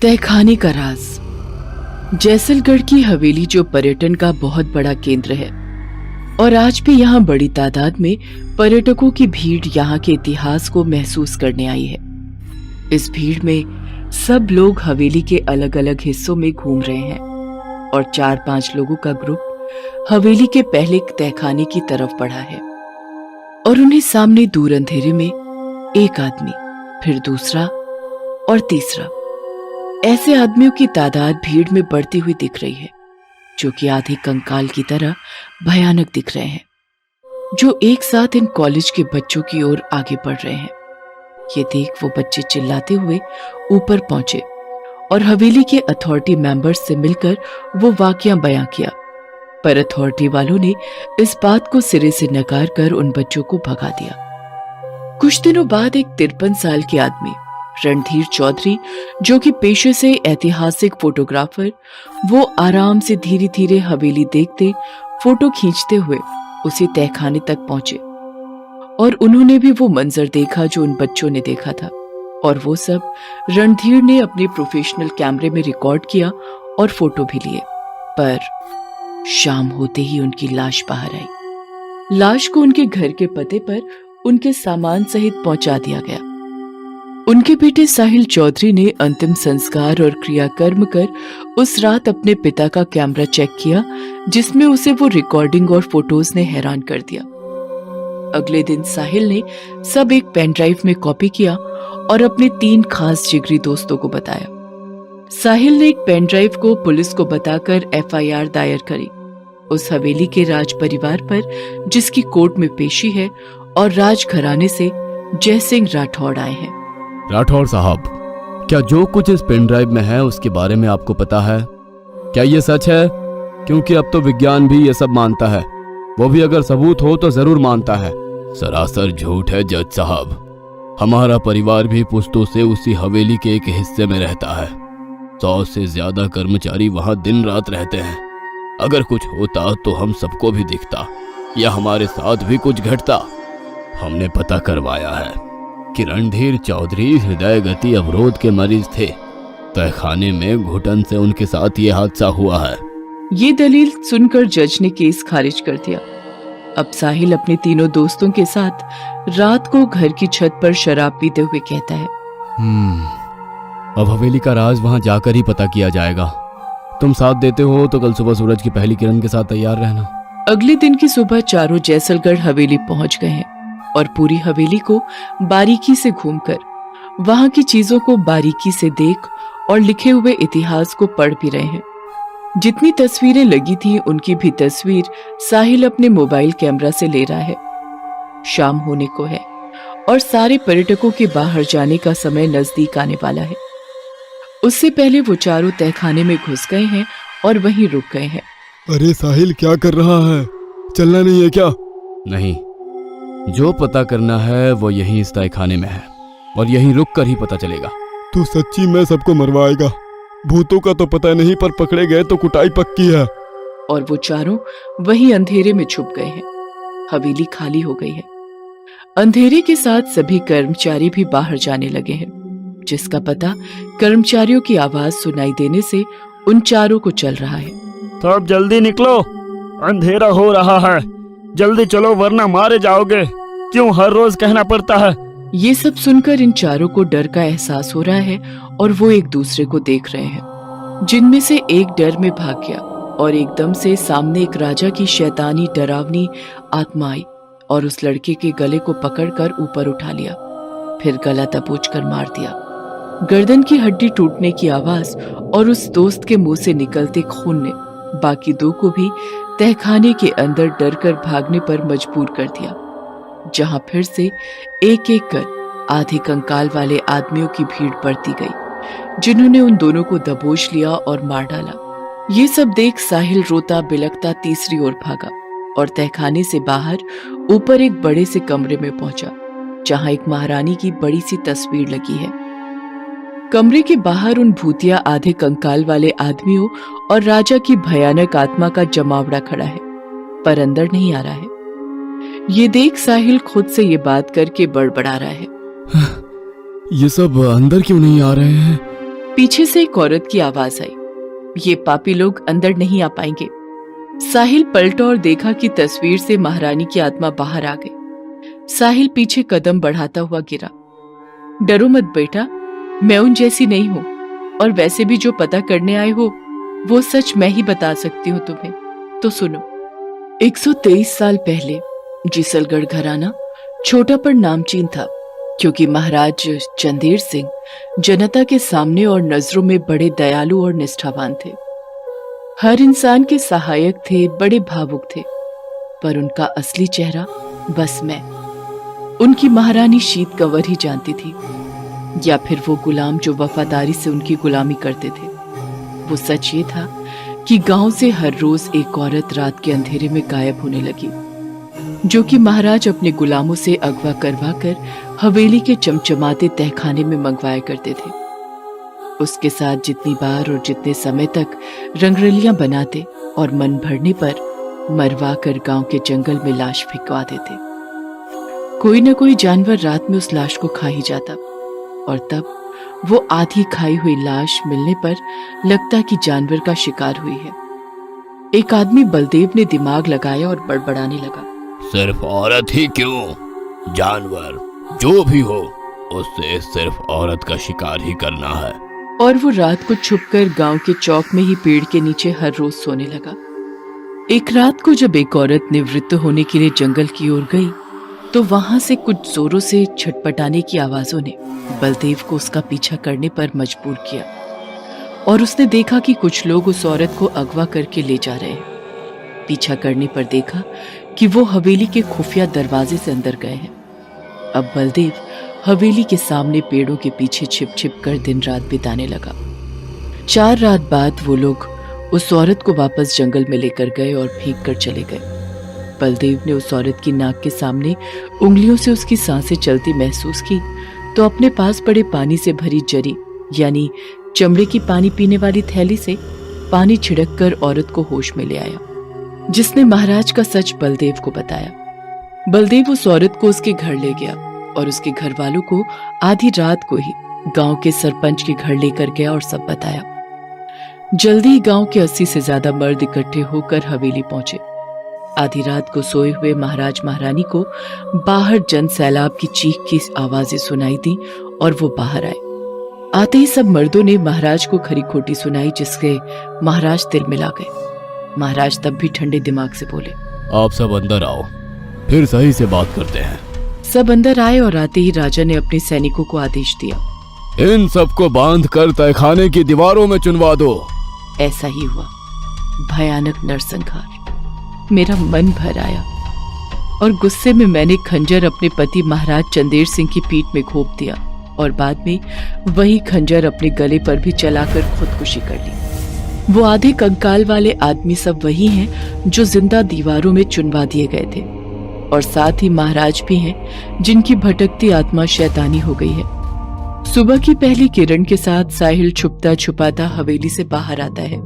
तहखाने का राज। जैसलगढ़ की हवेली जो पर्यटन का बहुत बड़ा केंद्र है और आज भी यहाँ बड़ी तादाद में पर्यटकों की भीड़ यहाँ के इतिहास को महसूस करने आई है। इस भीड़ में सब लोग हवेली के अलग अलग हिस्सों में घूम रहे हैं और 4-5 लोगों का ग्रुप हवेली के पहले तहखाने की तरफ बढ़ा है और उन्हें सामने दूर अंधेरे में एक आदमी, फिर दूसरा और तीसरा, ऐसे आदमियों की तादाद भीड़ में बढ़ती हुई दिख रही है जो कि आधे कंकाल की तरह भयानक दिख रहे हैं, जो एक साथ इन कॉलेज के बच्चों की ओर आगे बढ़ रहे हैं। ये देख वो बच्चे चिल्लाते हुए ऊपर पहुंचे और हवेली के अथॉरिटी मेंबर्स से मिलकर वो वाकया बयां किया, पर अथॉरिटी वालों ने इस बात को सिरे से नकार कर उन बच्चों को भगा दिया। कुछ दिनों बाद एक 53 साल के आदमी रणधीर चौधरी, जो कि पेशे से ऐतिहासिक फोटोग्राफर, वो आराम से धीरे धीरे हवेली देखते, फोटो खींचते हुए उसी तहखाने तक पहुंचे और उन्होंने भी वो मंजर देखा जो उन बच्चों ने देखा था और वो सब रणधीर ने अपने प्रोफेशनल कैमरे में रिकॉर्ड किया और फोटो भी लिए। पर शाम होते ही उनकी लाश बाहर आई। लाश को उनके घर के पते पर उनके सामान सहित पहुंचा दिया गया। उनके बेटे साहिल चौधरी ने अंतिम संस्कार और क्रियाकर्म कर उस रात अपने पिता का कैमरा चेक किया, जिसमें उसे वो रिकॉर्डिंग और फोटोज ने हैरान कर दिया। अगले दिन साहिल ने सब एक पेन ड्राइव में कॉपी किया और अपने 3 खास जिगरी दोस्तों को बताया। साहिल ने एक पेन ड्राइव को पुलिस को बताकर FIR दायर करी उस हवेली के राज परिवार पर, जिसकी कोर्ट में पेशी है और राज घराने से जय सिंह राठौड़ आए हैं। राठौड़ साहब, क्या जो कुछ इस पेन ड्राइव में है उसके बारे में आपको पता है? क्या ये सच है? क्योंकि अब तो विज्ञान भी ये सब मानता है, वो भी अगर सबूत हो तो जरूर मानता है। सरासर झूठ है जज साहब। हमारा परिवार भी पुश्तों से उसी हवेली के एक हिस्से में रहता है। 100 से ज्यादा कर्मचारी वहां दिन रात रहते हैं। अगर कुछ होता तो हम सबको भी दिखता या हमारे साथ भी कुछ घटता। हमने पता करवाया है कि रणधीर चौधरी हृदय गति अवरोध के मरीज थे। तहखाने में घुटन से उनके साथ ये हादसा हुआ है। ये दलील सुनकर जज ने केस खारिज कर दिया। अब साहिल अपने तीनों दोस्तों के साथ रात को घर की छत पर शराब पीते हुए कहता है, अब हवेली का राज वहां जाकर ही पता किया जाएगा। तुम साथ देते हो तो कल सुबह सूरज की पहली किरण के साथ तैयार रहना। अगले दिन की सुबह चारों जैसलगढ़ हवेली पहुंच गए हैं और पूरी हवेली को बारीकी से घूमकर वहां की चीजों को बारीकी से देख और लिखे हुए इतिहास को पढ़ भी रहे हैं। जितनी तस्वीरें लगी थी उनकी भी तस्वीर साहिल अपने मोबाइल कैमरा से ले रहा है। शाम होने को है और सारे पर्यटकों के बाहर जाने का समय नजदीक आने वाला है। उससे पहले वो चारों तहखाने में घुस गए हैं और वहीं रुक गए हैं। अरे साहिल, क्या कर रहा है? चलना नहीं है क्या? नहीं, जो पता करना है वो यहीं इस तहखाने में है और यहीं रुक कर ही पता चलेगा। तू सच्ची में सबको मरवाएगा? भूतों का तो पता नहीं, पर पकड़े गए तो कुटाई पक्की है। और वो चारों वहीं अंधेरे में छुप गए हैं। हवेली खाली हो गई है। अंधेरे के साथ सभी कर्मचारी भी बाहर जाने लगे हैं, जिसका पता कर्मचारियों की आवाज सुनाई देने से उन चारों को चल रहा है। तो अब जल्दी निकलो, अंधेरा हो रहा है। जल्दी चलो वरना मारे जाओगे। क्यों हर रोज कहना पड़ता है? ये सब सुनकर इन चारों को डर का एहसास हो रहा है और वो एक दूसरे को देख रहे हैं, जिनमें से एक डर में भाग गया और एकदम से सामने एक राजा की शैतानी डरावनी आत्मा आई और उस लड़के के गले को पकड़कर ऊपर उठा लिया, फिर गला दबोचकर मार दिया। गर्दन की हड्डी टूटने की आवाज और उस दोस्त के मुंह से निकलते खून ने बाकी 2 को भी तहखाने के अंदर डर कर भागने पर मजबूर कर दिया, जहां फिर से एक एक कर आधे कंकाल वाले आदमियों की भीड़ बढ़ती गई, जिन्होंने उन दोनों को दबोच लिया और मार डाला। ये सब देख साहिल रोता बिलखता तीसरी ओर भागा और तहखाने से बाहर ऊपर एक बड़े से कमरे में पहुंचा, जहां एक महारानी की बड़ी सी तस्वीर लगी है। कमरे के बाहर उन भूतिया आधे कंकाल वाले आदमियों और राजा की भयानक आत्मा का जमावड़ा खड़ा है, पर अंदर नहीं आ रहा है। ये देख साहिल खुद से ये बात करके बड़बड़ा रहा है, ये सब अंदर क्यों नहीं आ रहे हैं? पीछे से एक औरत की आवाज आई, ये पापी लोग अंदर नहीं आ पाएंगे। साहिल पलटा और देखा कि तस्वीर से महारानी की आत्मा बाहर आ गई। साहिल पीछे कदम बढ़ाता हुआ गिरा। डरो मत बेटा, मैं उन जैसी नहीं हूं, और वैसे भी जो पता करने आए हो वो सच मैं ही बता सकती हूँ तुम्हें। तो सुनो। 123 साल पहले जिसलगढ़ घराना छोटा पर नामचीन था, क्योंकि महाराज चंदेर सिंह जनता के सामने और नजरों में बड़े दयालु और निष्ठावान थे। हर इंसान के सहायक थे, बड़े भावुक थे, पर उनका असली चेहरा बस मैं, उनकी महारानी शीत कंवर ही जानती थी, या फिर वो गुलाम जो वफादारी से उनकी गुलामी करते थे। वो सच ये था कि गांव से हर रोज एक औरत रात के अंधेरे में गायब होने लगी, जो कि महाराज अपने गुलामों से अगवा करवा कर हवेली के चमचमाते तहखाने में मंगवाया करते थे। उसके साथ जितनी बार और जितने समय तक रंगरलियां बनाते और मन भरने पर मरवा कर गांव के जंगल में लाश फेंकवा देते। कोई न कोई जानवर रात में उस लाश को खा ही जाता, और तब वो आधी खाई हुई लाश मिलने पर लगता कि जानवर का शिकार हुई है। एक आदमी बलदेव ने दिमाग लगाया और बड़बड़ाने लगा, सिर्फ औरत ही क्यों, जानवर जो भी हो, उससे सिर्फ औरत का शिकार ही करना है। और वो रात को छुपकर गांव के चौक में ही पेड़ के नीचे हर रोज सोने लगा। एक रात को जब एक औरत निवृत्त होने के लिए जंगल की ओर गई, तो वहां से कुछ जोरों से छटपटाने की आवाजों ने बलदेव को उसका पीछा करने पर मजबूर किया, और उसने देखा कि कुछ लोग उस औरत को अगवा करके ले जा रहे हैं। पीछा करने पर देखा कि वो हवेली के खुफिया दरवाजे से अंदर गए हैं। अब बलदेव हवेली के सामने पेड़ों के पीछे छिप छिप कर दिन रात बिताने लगा। 4 रात बाद वो लोग उस औरत को वापस जंगल में लेकर गए और फेंक कर चले गए। बलदेव ने उस औरत की नाक के सामने उंगलियों से उसकी सांसें चलती महसूस की, तो अपने पास पड़े पानी से भरी जरी यानी चमड़े की पानी पीने वाली थैली से पानी छिड़क कर औरत को होश में ले आया, जिसने महाराज का सच बलदेव को बताया। बलदेव उस औरत को उसके घर ले गया और उसके घर वालों को आधी रात को ही गांव के सरपंच के घर लेकर गया और सब बताया। जल्दी ही गांव के 80 से ज्यादा मर्द इकट्ठे होकर हवेली पहुंचे। आधी रात को सोए हुए महाराज महारानी को बाहर जन सैलाब की चीख की आवाजें सुनाई दी और वो बाहर आए। आते ही सब मर्दों ने महाराज को खरी खोटी सुनाई, जिसके महाराज तिल मिला गए। महाराज तब भी ठंडे दिमाग से बोले, आप सब अंदर आओ, फिर सही से बात करते हैं। सब अंदर आए और आते ही राजा ने अपने सैनिकों को आदेश दिया, इन सबको बांध कर तहखाने की दीवारों में चुनवा दो। ऐसा ही हुआ। भयानक नरसंहार। मेरा मन भर आया और गुस्से में मैंने खंजर अपने पति महाराज चंदेर सिंह की पीठ में घोंप दिया और बाद में वही खंजर अपने गले पर भी चलाकर खुदकुशी कर ली। वो आधे कंकाल वाले आदमी सब वही हैं जो जिंदा दीवारों में चुनवा दिए गए थे, और साथ ही महाराज भी हैं जिनकी भटकती आत्मा शैतानी हो गई है। सुबह की पहली किरण के साथ साहिल छुपता छुपाता हवेली से बाहर आता है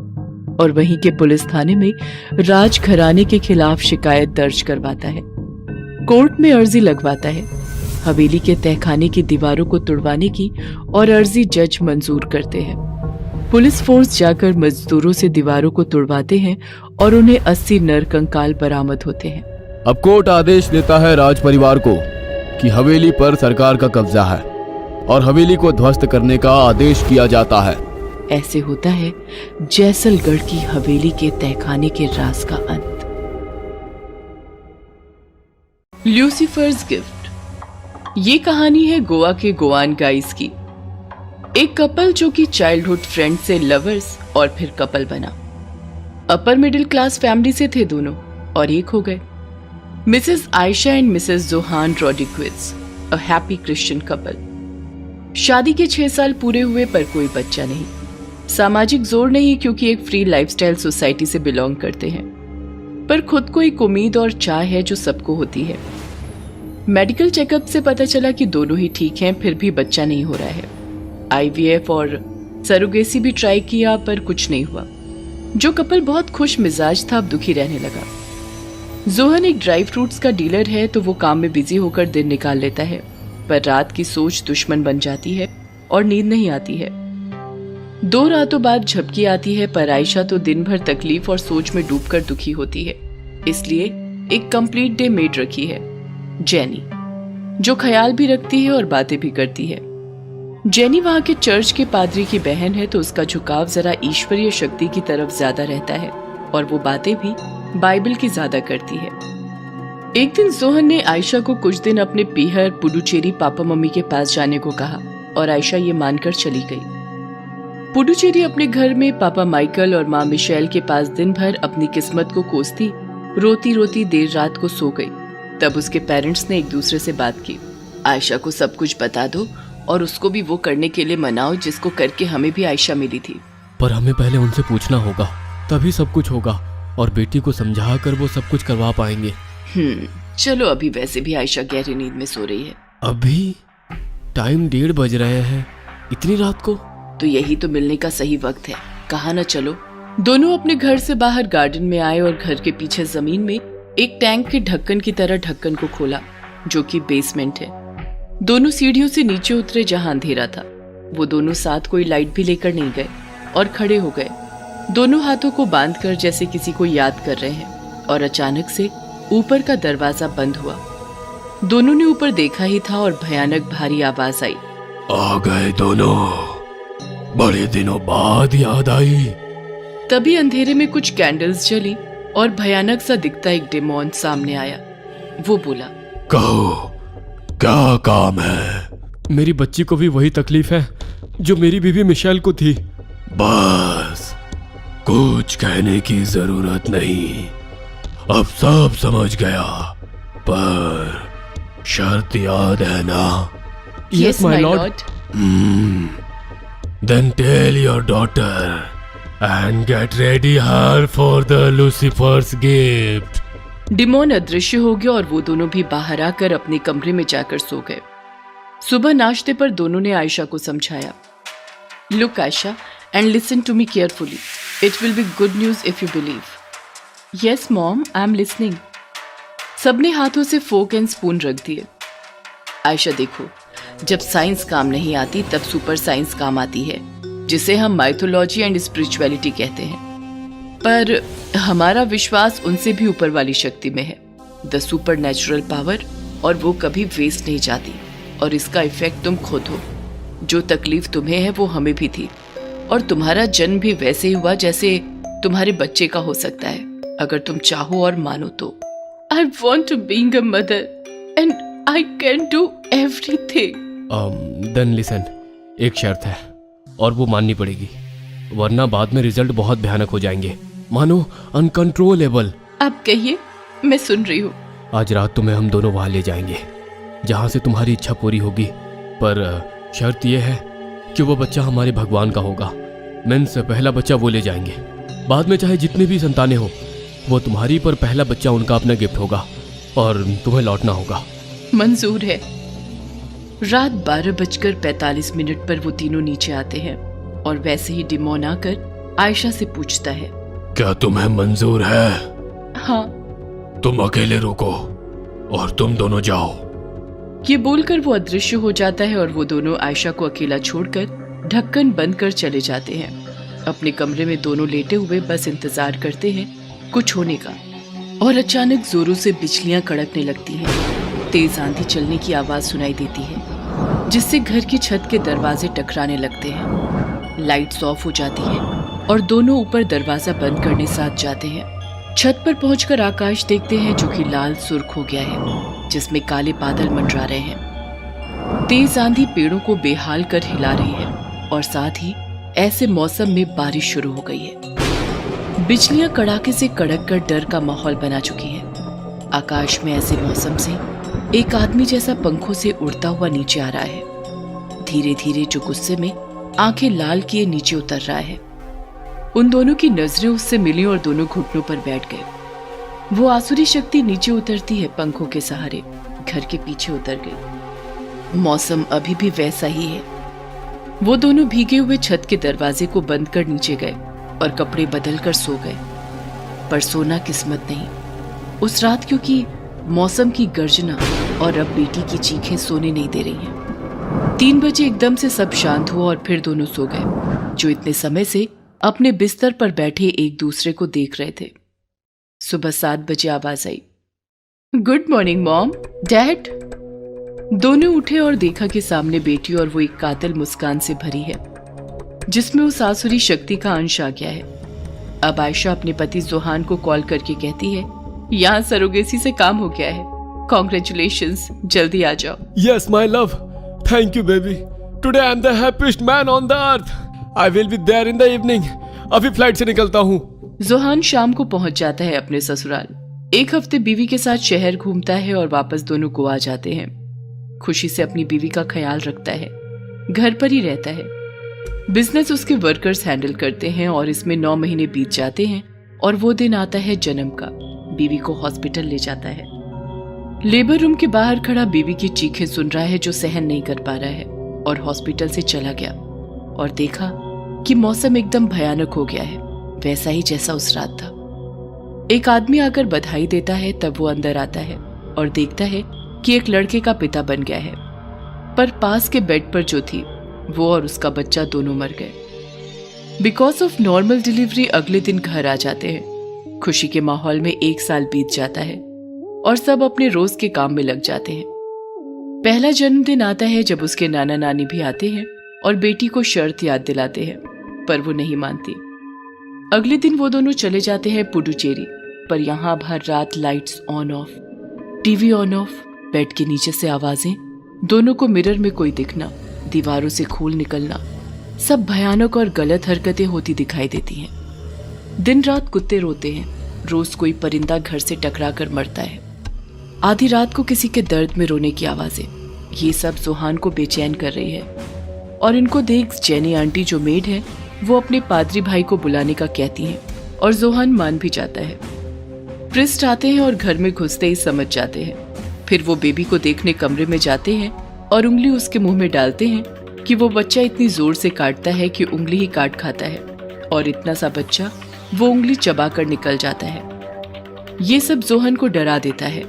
और वहीं के पुलिस थाने में राज घराने के खिलाफ शिकायत दर्ज करवाता है। कोर्ट में अर्जी लगवाता है। हवेली के तहखाने की दीवारों को तुड़वाने की और अर्जी जज मंजूर करते हैं। पुलिस फोर्स जाकर मजदूरों से दीवारों को तुड़वाते हैं और उन्हें 80 नर कंकाल बरामद होते हैं। अब कोर्ट आदेश देता है राज परिवार को कि हवेली पर सरकार का कब्जा है और हवेली को ध्वस्त करने का आदेश किया जाता है। ऐसे होता है जैसलगढ़ की हवेली के तहखाने के राज का अंत। ल्यूसीफर्स गिफ्ट। ये कहानी है गोवा के गोवान गाइस की। एक कपल जो कि चाइल्डहुड फ्रेंड से लवर्स और फिर कपल बना। अपर मिडिल क्लास फैमिली से थे दोनों और एक हो गए। Mrs Ayesha and mrs Johan Rodriguez, a happy Christian couple. शादी के 6 साल पूरे हुए पर कोई बच्चा नहीं। सामाजिक जोर नहीं, क्योंकि एक फ्री लाइफस्टाइल सोसाइटी से बिलोंग करते हैं, पर खुद को एक उम्मीद और चाह है जो सबको होती है। मेडिकल चेकअप से पता चला कि दोनों ही ठीक हैं, फिर भी बच्चा नहीं हो रहा है। IVF और सरोगेसी भी ट्राई किया पर कुछ नहीं हुआ। जो कपल बहुत खुश मिजाज था अब दुखी रहने लगा। जोहन एक ड्राई फ्रूट्स का डीलर है, तो वो काम में बिजी होकर दिन निकाल लेता है, पर रात की सोच दुश्मन बन जाती है और नींद नहीं आती है। 2 रातों बाद झपकी आती है, पर आयशा तो दिन भर तकलीफ और सोच में डूबकर दुखी होती है। इसलिए एक कंप्लीट डे मेड रखी है, जेनी, जो ख्याल भी रखती है और बातें भी करती है। जेनी वहां के चर्च के पादरी की बहन है, तो उसका झुकाव जरा ईश्वरीय शक्ति की तरफ ज्यादा रहता है और वो बातें भी बाइबल की ज्यादा करती है। एक दिन सोहन ने आयशा को कुछ दिन अपने पीहर पुडुचेरी पापा मम्मी के पास जाने को कहा और आयशा ये मानकर चली गई। पुडुचेरी अपने घर में पापा माइकल और माँ मिशेल के पास दिन भर अपनी किस्मत को कोसती रोती रोती देर रात को सो गई। तब उसके पेरेंट्स ने एक दूसरे से बात की, आयशा को सब कुछ बता दो और उसको भी वो करने के लिए मनाओ जिसको करके हमें भी आयशा मिली थी। पर हमें पहले उनसे पूछना होगा, तभी सब कुछ होगा और बेटी को समझा कर वो सब कुछ करवा पाएंगे। चलो, अभी वैसे भी आयशा गहरी नींद में सो रही है। अभी टाइम 1:30 बज रहे हैं, इतनी रात को? तो यही तो मिलने का सही वक्त है, कहा ना चलो। दोनों अपने घर से बाहर गार्डन में आए और घर के पीछे जमीन में एक टैंक के ढक्कन की तरह ढक्कन को खोला, जो कि बेसमेंट है। दोनों सीढ़ियों से नीचे उतरे जहां अंधेरा था। वो दोनों साथ कोई लाइट भी लेकर नहीं गए और खड़े हो गए, दोनों हाथों को बांधकर जैसे किसी को याद कर रहे हैं। और अचानक से ऊपर का दरवाजा बंद हुआ। दोनों ने ऊपर देखा ही था और भयानक भारी आवाज आई, आ गए दोनों, बड़े दिनों बाद याद आई। तभी अंधेरे में कुछ कैंडल्स जली और भयानक सा दिखता एक डेमोन सामने आया। वो बोला, कहो क्या काम है? मेरी बच्ची को भी वही तकलीफ है जो मेरी बीवी मिशेल को थी। बस, कुछ कहने की जरूरत नहीं, अब सब समझ गया। पर शर्त याद है ना? Yes, my lord. Then tell your daughter and get ready her for the Lucifer's gift. Demon अदृश्य हो गया और वो दोनों भी बाहर आकर अपने कमरे में जाकर सो गए। सुबह नाश्ते पर दोनों ने आयशा को समझाया, look Ayesha and listen to me carefully, it will be good news if you believe. Yes mom, I am listening. सबने हाथों से फोक एंड स्पून रख दिए। आयशा देखो, जब साइंस काम नहीं आती तब सुपर साइंस काम आती है, जिसे हम माइथोलॉजी एंड स्पिरिचुअलिटी कहते हैं। पर हमारा विश्वास उनसे भी ऊपर वाली शक्ति में है, द सुपर नेचुरल पावर, और वो कभी वेस्ट नहीं जाती। और इसका इफेक्ट तुम खुद हो। जो तकलीफ तुम्हें है वो हमें भी थी, और तुम्हारा जन्म भी वैसे ही हुआ जैसे तुम्हारे बच्चे का हो सकता है, अगर तुम चाहो और मानो तो। I want to being a mother and I can do everything. Then listen, एक शर्त है और वो माननी पड़ेगी, वरना बाद में रिजल्ट बहुत भयानक हो जाएंगे, मानो अनकंट्रोलेबल। आप कहिए, मैं सुन रही हूँ। आज रात तुम्हें हम दोनों वहां ले जाएंगे जहां से तुम्हारी इच्छा पूरी होगी, पर शर्त यह है कि वो बच्चा हमारे भगवान का होगा। मीन्स पहला बच्चा वो ले जाएंगे, बाद में चाहे जितनी भी संतानें हो वो तुम्हारी, पर पहला बच्चा उनका अपना गिफ्ट होगा और तुम्हें लौटना होगा। मंजूर है। रात 12:45 पर वो तीनों नीचे आते हैं और वैसे ही डिमोन आकर आयशा से पूछता है, क्या तुम्हें मंजूर है? हाँ। तुम अकेले रुको और तुम दोनों जाओ। ये बोलकर वो अदृश्य हो जाता है और वो दोनों आयशा को अकेला छोड़कर ढक्कन बंद कर चले जाते हैं। अपने कमरे में दोनों लेटे हुए बस इंतजार करते हैं कुछ होने का, और अचानक जोरों से बिजलियां कड़कने लगती हैं। तेज आंधी चलने की आवाज सुनाई देती है, जिससे घर की छत के दरवाजे टकराने लगते हैं। लाइट्स ऑफ हो जाती है और दोनों ऊपर दरवाजा बंद करने साथ जाते हैं। छत पर पहुंचकर आकाश देखते हैं जो कि लाल सुर्ख हो गया है, जिसमें काले बादल मंडरा रहे हैं। तेज आंधी पेड़ों को बेहाल कर हिला रही है और साथ ही ऐसे मौसम में बारिश शुरू हो गई है। बिजलियां कड़ाके से कड़क कर डर का माहौल बना चुकी है। आकाश में ऐसे मौसम से एक आदमी जैसा पंखों से उड़ता हुआ नीचे आ रहा है। धीरे धीरे जो गुस्से में आंखें लाल किए नीचे उतर रहा है। उन दोनों की नजरें उससे मिली और दोनों घुटनों पर बैठ गए। वो आसुरी शक्ति नीचे उतरती है, पंखों के सहारे घर के पीछे उतर गई। मौसम अभी भी वैसा ही है। वो दोनों भीगे हुए छत के दरवाजे को बंद कर नीचे गए और कपड़े बदल कर सो गए। पर सोना किस्मत नहीं उस रात, क्योंकि मौसम की गर्जना और अब बेटी की चीखें सोने नहीं दे रही हैं। 3 बजे एकदम से सब शांत हुआ और फिर दोनों सो गए, जो इतने समय से अपने बिस्तर पर बैठे एक दूसरे को देख रहे थे। सुबह 7 बजे आवाज आई, गुड मॉर्निंग मॉम, डैड। दोनों उठे और देखा कि सामने बेटी और वो एक कातिल मुस्कान से भरी है, जिसमें उस आसुरी शक्ति का अंश आ गया है। अब आयशा अपने पति जोहान को कॉल करके कहती है, यहाँ सरोगेसी से काम हो गया है, कॉन्ग्रेचुलेशंस, जल्दी आ जाओ। Yes my love, thank you baby, today I am the happiest man on the earth, I will be there in the evening. अभी फ्लाइट से निकलता हूँ। जोहान शाम को पहुंच जाता है अपने ससुराल। 1 हफ्ते बीवी के साथ शहर घूमता है और वापस दोनों गोवा जाते हैं। खुशी से अपनी बीवी का ख्याल रखता है, घर पर ही रहता है। बिजनेस उसके वर्कर्स हैंडल करते हैं और इसमें 9 महीने बीत जाते हैं और वो दिन आता है जन्म का। बीवी को हॉस्पिटल ले जाता है। लेबर रूम के बाहर खड़ा बीवी की चीखें सुन रहा है, जो सहन नहीं कर पा रहा है, और हॉस्पिटल से चला गया और देखा कि मौसम एकदम भयानक हो गया है, वैसा ही जैसा उस रात था। एक आदमी आकर बधाई देता है, तब वो अंदर आता है और देखता है कि एक लड़के का पिता बन गया है, पर पास के बेड पर जो थी वो और उसका बच्चा दोनों मर गए। बिकॉज ऑफ नॉर्मल डिलीवरी अगले दिन घर आ जाते हैं। खुशी के माहौल में 1 साल बीत जाता है और सब अपने रोज के काम में लग जाते हैं। पहला जन्मदिन आता है जब उसके नाना नानी भी आते हैं और बेटी को शर्त याद दिलाते हैं, पर वो नहीं मानती। अगले दिन वो दोनों चले जाते हैं पुडुचेरी, पर यहाँ भर रात lights on off, TV on off, bed के नीचे से आवाजें, दोनों को मिरर में कोई दिखना, दीवारों से खून निकलना, सब भयानक और गलत हरकतें होती दिखाई देती हैं। दिन रात कुत्ते रोते हैं, रोज कोई परिंदा घर से टकरा कर मरता है। आधी रात को किसी के दर्द में रोने की आवाजें, ये सब जोहान को बेचैन कर रही है। और इनको देख जेनी आंटी जो मेड है, वो अपने पादरी भाई को बुलाने का कहती हैं और जोहान मान भी जाता है। प्रिस्ट आते हैं और घर में घुसते ही समझ जाते हैं। फिर वो बेबी को देखने कमरे में जाते हैं और उंगली उसके मुंह में डालते हैं कि वो बच्चा इतनी जोर से काटता है कि उंगली ही काट खाता है, और इतना सा बच्चा वो उंगली चबाकर निकल जाता है। ये सब जोहन को डरा देता है।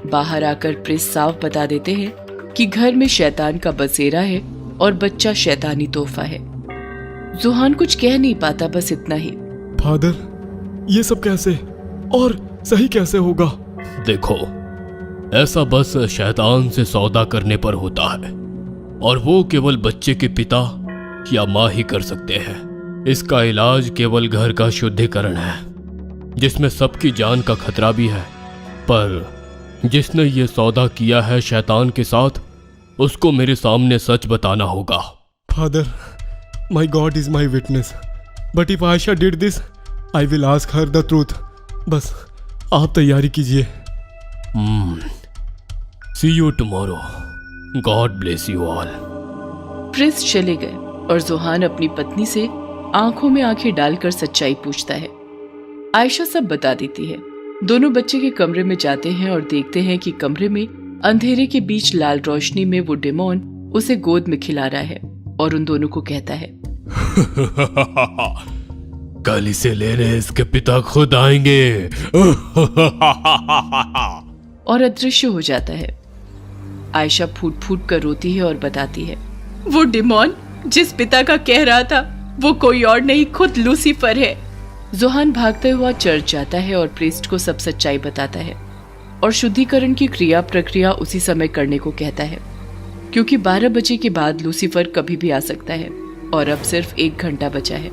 बाहर आकर प्रिस्ट साफ बता देते हैं कि घर में शैतान का बसेरा है और बच्चा शैतानी तोहफा है। जोहान कुछ कह नहीं पाता, बस इतना ही, फादर ये सब कैसे और सही कैसे होगा? देखो, ऐसा बस शैतान से सौदा करने पर होता है, और वो केवल बच्चे के पिता या माँ ही कर सकते हैं। इसका इलाज केवल घर का शुद्धिकरण है, जिसमें सबकी जान का खतरा भी है। पर जिसने ये सौदा किया है शैतान के साथ, उसको मेरे सामने सच बताना होगा। Father, my god is my witness, but if Ayesha did this, I will ask her the truth. बस आप तैयारी कीजिए। See you tomorrow, god bless you all. Priest चले गए और जोहान अपनी पत्नी से आंखों में आंखें डालकर सच्चाई पूछता है। आयशा सब बता देती है। दोनों बच्चे के कमरे में जाते हैं और देखते हैं कि कमरे में अंधेरे के बीच लाल रोशनी में वो डेमोन उसे गोद में खिला रहा है और उन दोनों को कहता है, कल इसे लेने इसके पिता खुद आएंगे। और अदृश्य हो जाता है। आयशा फूट फूट कर रोती है और बताती है, वो डेमोन जिस पिता का कह रहा था, वो कोई और नहीं, खुद लूसीफर है। जोहान भागते हुआ चर्च जाता है और प्रीस्ट को सब सच्चाई बताता है और शुद्धिकरण की क्रिया प्रक्रिया उसी समय करने को कहता है, क्योंकि 12 बजे के बाद लूसीफर कभी भी आ सकता है और अब सिर्फ 1 घंटा बचा है।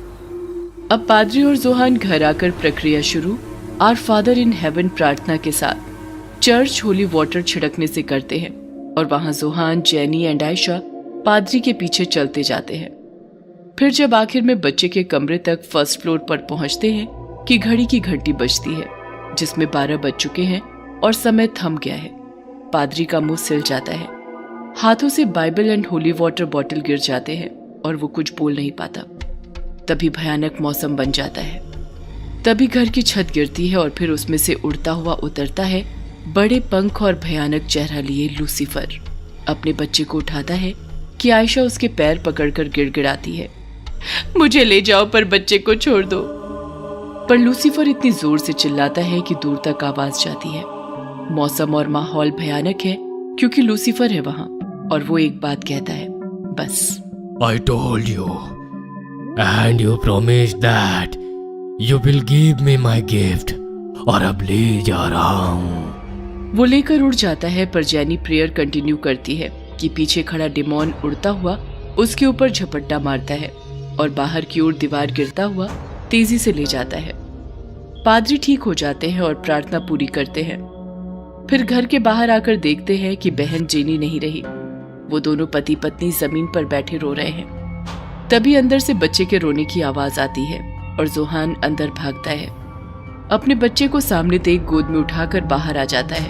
अब पादरी और जोहान घर आकर प्रक्रिया शुरू आवर फादर इन हेवन प्रार्थना के साथ चर्च होली वाटर छिड़कने से करते हैं, और वहां जोहान, जेनी एंड आयशा पादरी के पीछे चलते जाते हैं। फिर जब आखिर में बच्चे के कमरे तक फर्स्ट फ्लोर पर पहुंचते हैं कि घड़ी की घंटी बजती है, जिसमें 12 बज चुके हैं और समय थम गया है। पादरी का मुंह सिल जाता है, हाथों से Bible and holy water bottle गिर जाते हैं और वो कुछ बोल नहीं पाता। तभी भयानक मौसम बन जाता है। तभी घर की छत गिरती है और फिर उसमें से उड़ता हुआ उतरता है बड़े पंख और भयानक चेहरा लिए लूसीफर। अपने बच्चे को उठाता है कि आयशा उसके पैर पकड़कर गिड़गिड़ाती है, मुझे ले जाओ पर बच्चे को छोड़ दो। पर लूसीफर इतनी जोर से चिल्लाता है कि दूर तक आवाज जाती है। मौसम और माहौल भयानक है क्योंकि लूसीफर है वहां, और वो एक बात कहता है, बस। I told you. And you promised that you will give me my gift. और अब ले जा रहा हूँ। वो लेकर उड़ जाता है, पर जैनी प्रेयर कंटिन्यू करती है कि पीछे खड़ा डिमोन उड़ता हुआ उसके ऊपर झपट्टा मारता है और बाहर की ओर दीवार गिरता हुआ तेजी से ले जाता है। पादरी ठीक हो जाते हैं और प्रार्थना पूरी करते हैं। फिर घर के बाहर आकर देखते हैं कि बहन जेनी नहीं रही। वो दोनों पति पत्नी जमीन पर बैठे रो रहे हैं। तभी अंदर से बच्चे के रोने की आवाज आती है और जोहान अंदर भागता है। अपने बच्चे को सामने देख गोद में उठाकर बाहर आ जाता है।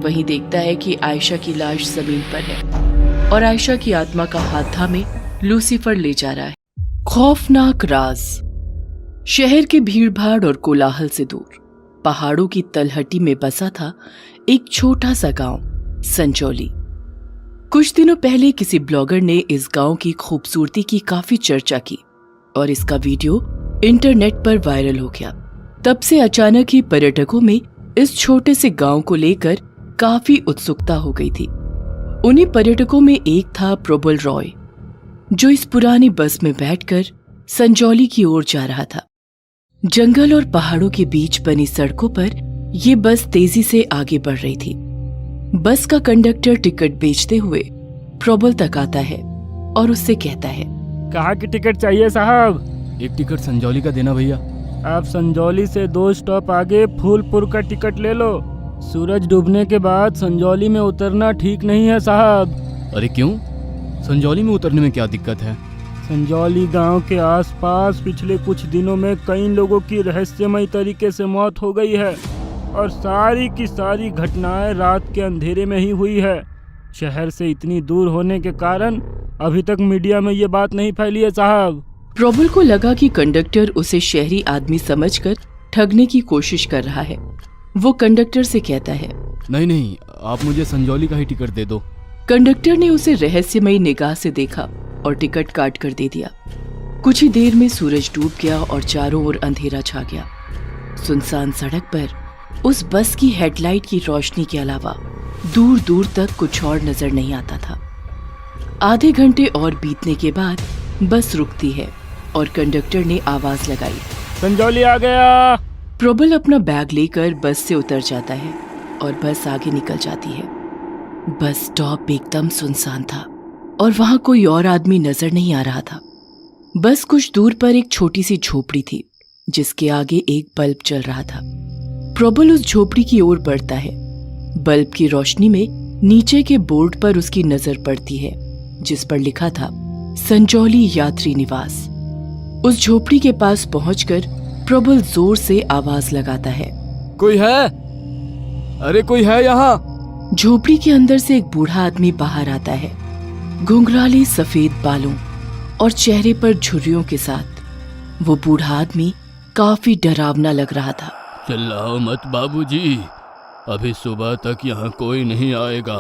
वहीं देखता है कि आयशा की लाश जमीन पर है और आयशा की आत्मा का हाथ थामे लूसीफर ले जा रहा है। खौफनाक राज। शहर के भीड़भाड़ और कोलाहल से दूर पहाड़ों की तलहटी में बसा था एक छोटा सा गांव, संजौली। कुछ दिनों पहले किसी ब्लॉगर ने इस गांव की खूबसूरती की काफी चर्चा की और इसका वीडियो इंटरनेट पर वायरल हो गया। तब से अचानक ही पर्यटकों में इस छोटे से गांव को लेकर काफी उत्सुकता हो गई थी। उन्हीं पर्यटकों में एक था प्रबल रॉय, जो इस पुरानी बस में बैठकर संजौली की ओर जा रहा था। जंगल और पहाड़ों के बीच बनी सड़कों पर ये बस तेजी से आगे बढ़ रही थी। बस का कंडक्टर टिकट बेचते हुए प्रबल तक आता है और उससे कहता है, कहाँ की टिकट चाहिए साहब? एक टिकट संजौली का देना भैया। आप संजौली से 2 स्टॉप आगे फूलपुर का टिकट ले लो। सूरज डूबने के बाद संजौली में उतरना ठीक नहीं है साहब। अरे क्यों? संजौली में उतरने में क्या दिक्कत है? संजौली गांव के आसपास पिछले कुछ दिनों में कई लोगों की रहस्यमय तरीके से मौत हो गई है और सारी की सारी घटनाएं रात के अंधेरे में ही हुई है। शहर से इतनी दूर होने के कारण अभी तक मीडिया में ये बात नहीं फैली है साहब। प्रबल को लगा कि कंडक्टर उसे शहरी आदमी समझकर ठगने की कोशिश कर रहा है। वो कंडक्टर से कहता है, नहीं, आप मुझे संजौली का ही टिकट दे दो। कंडक्टर ने उसे रहस्यमयी निगाह से देखा और टिकट काट कर दे दिया। कुछ ही देर में सूरज डूब गया और चारों ओर अंधेरा छा गया। सुनसान सड़क पर उस बस की हेडलाइट की रोशनी के अलावा दूर दूर तक कुछ और नजर नहीं आता था। आधे घंटे और बीतने के बाद बस रुकती है और कंडक्टर ने आवाज लगाई, संजौली आ गया। प्रबल अपना बैग लेकर बस से उतर जाता है और बस आगे निकल जाती है। बस स्टॉप एकदम सुनसान था और वहां कोई और आदमी नजर नहीं आ रहा था। बस कुछ दूर पर एक छोटी सी झोपड़ी थी जिसके आगे एक बल्ब जल रहा था। प्रबल उस झोपड़ी की ओर बढ़ता है। बल्ब की रोशनी में नीचे के बोर्ड पर उसकी नजर पड़ती है जिस पर लिखा था संजौली यात्री निवास। उस झोपड़ी के पास पहुंचकर प्रबल जोर से आवाज लगाता है, कोई है? अरे कोई है यहाँ? झोपड़ी के अंदर से एक बूढ़ा आदमी बाहर आता है, घुंघराले सफेद बालों और चेहरे पर झुर्रियों के साथ। वो बूढ़ा आदमी काफी डरावना लग रहा था। चिल्लाओ मत बाबूजी, अभी सुबह तक यहाँ कोई नहीं आएगा।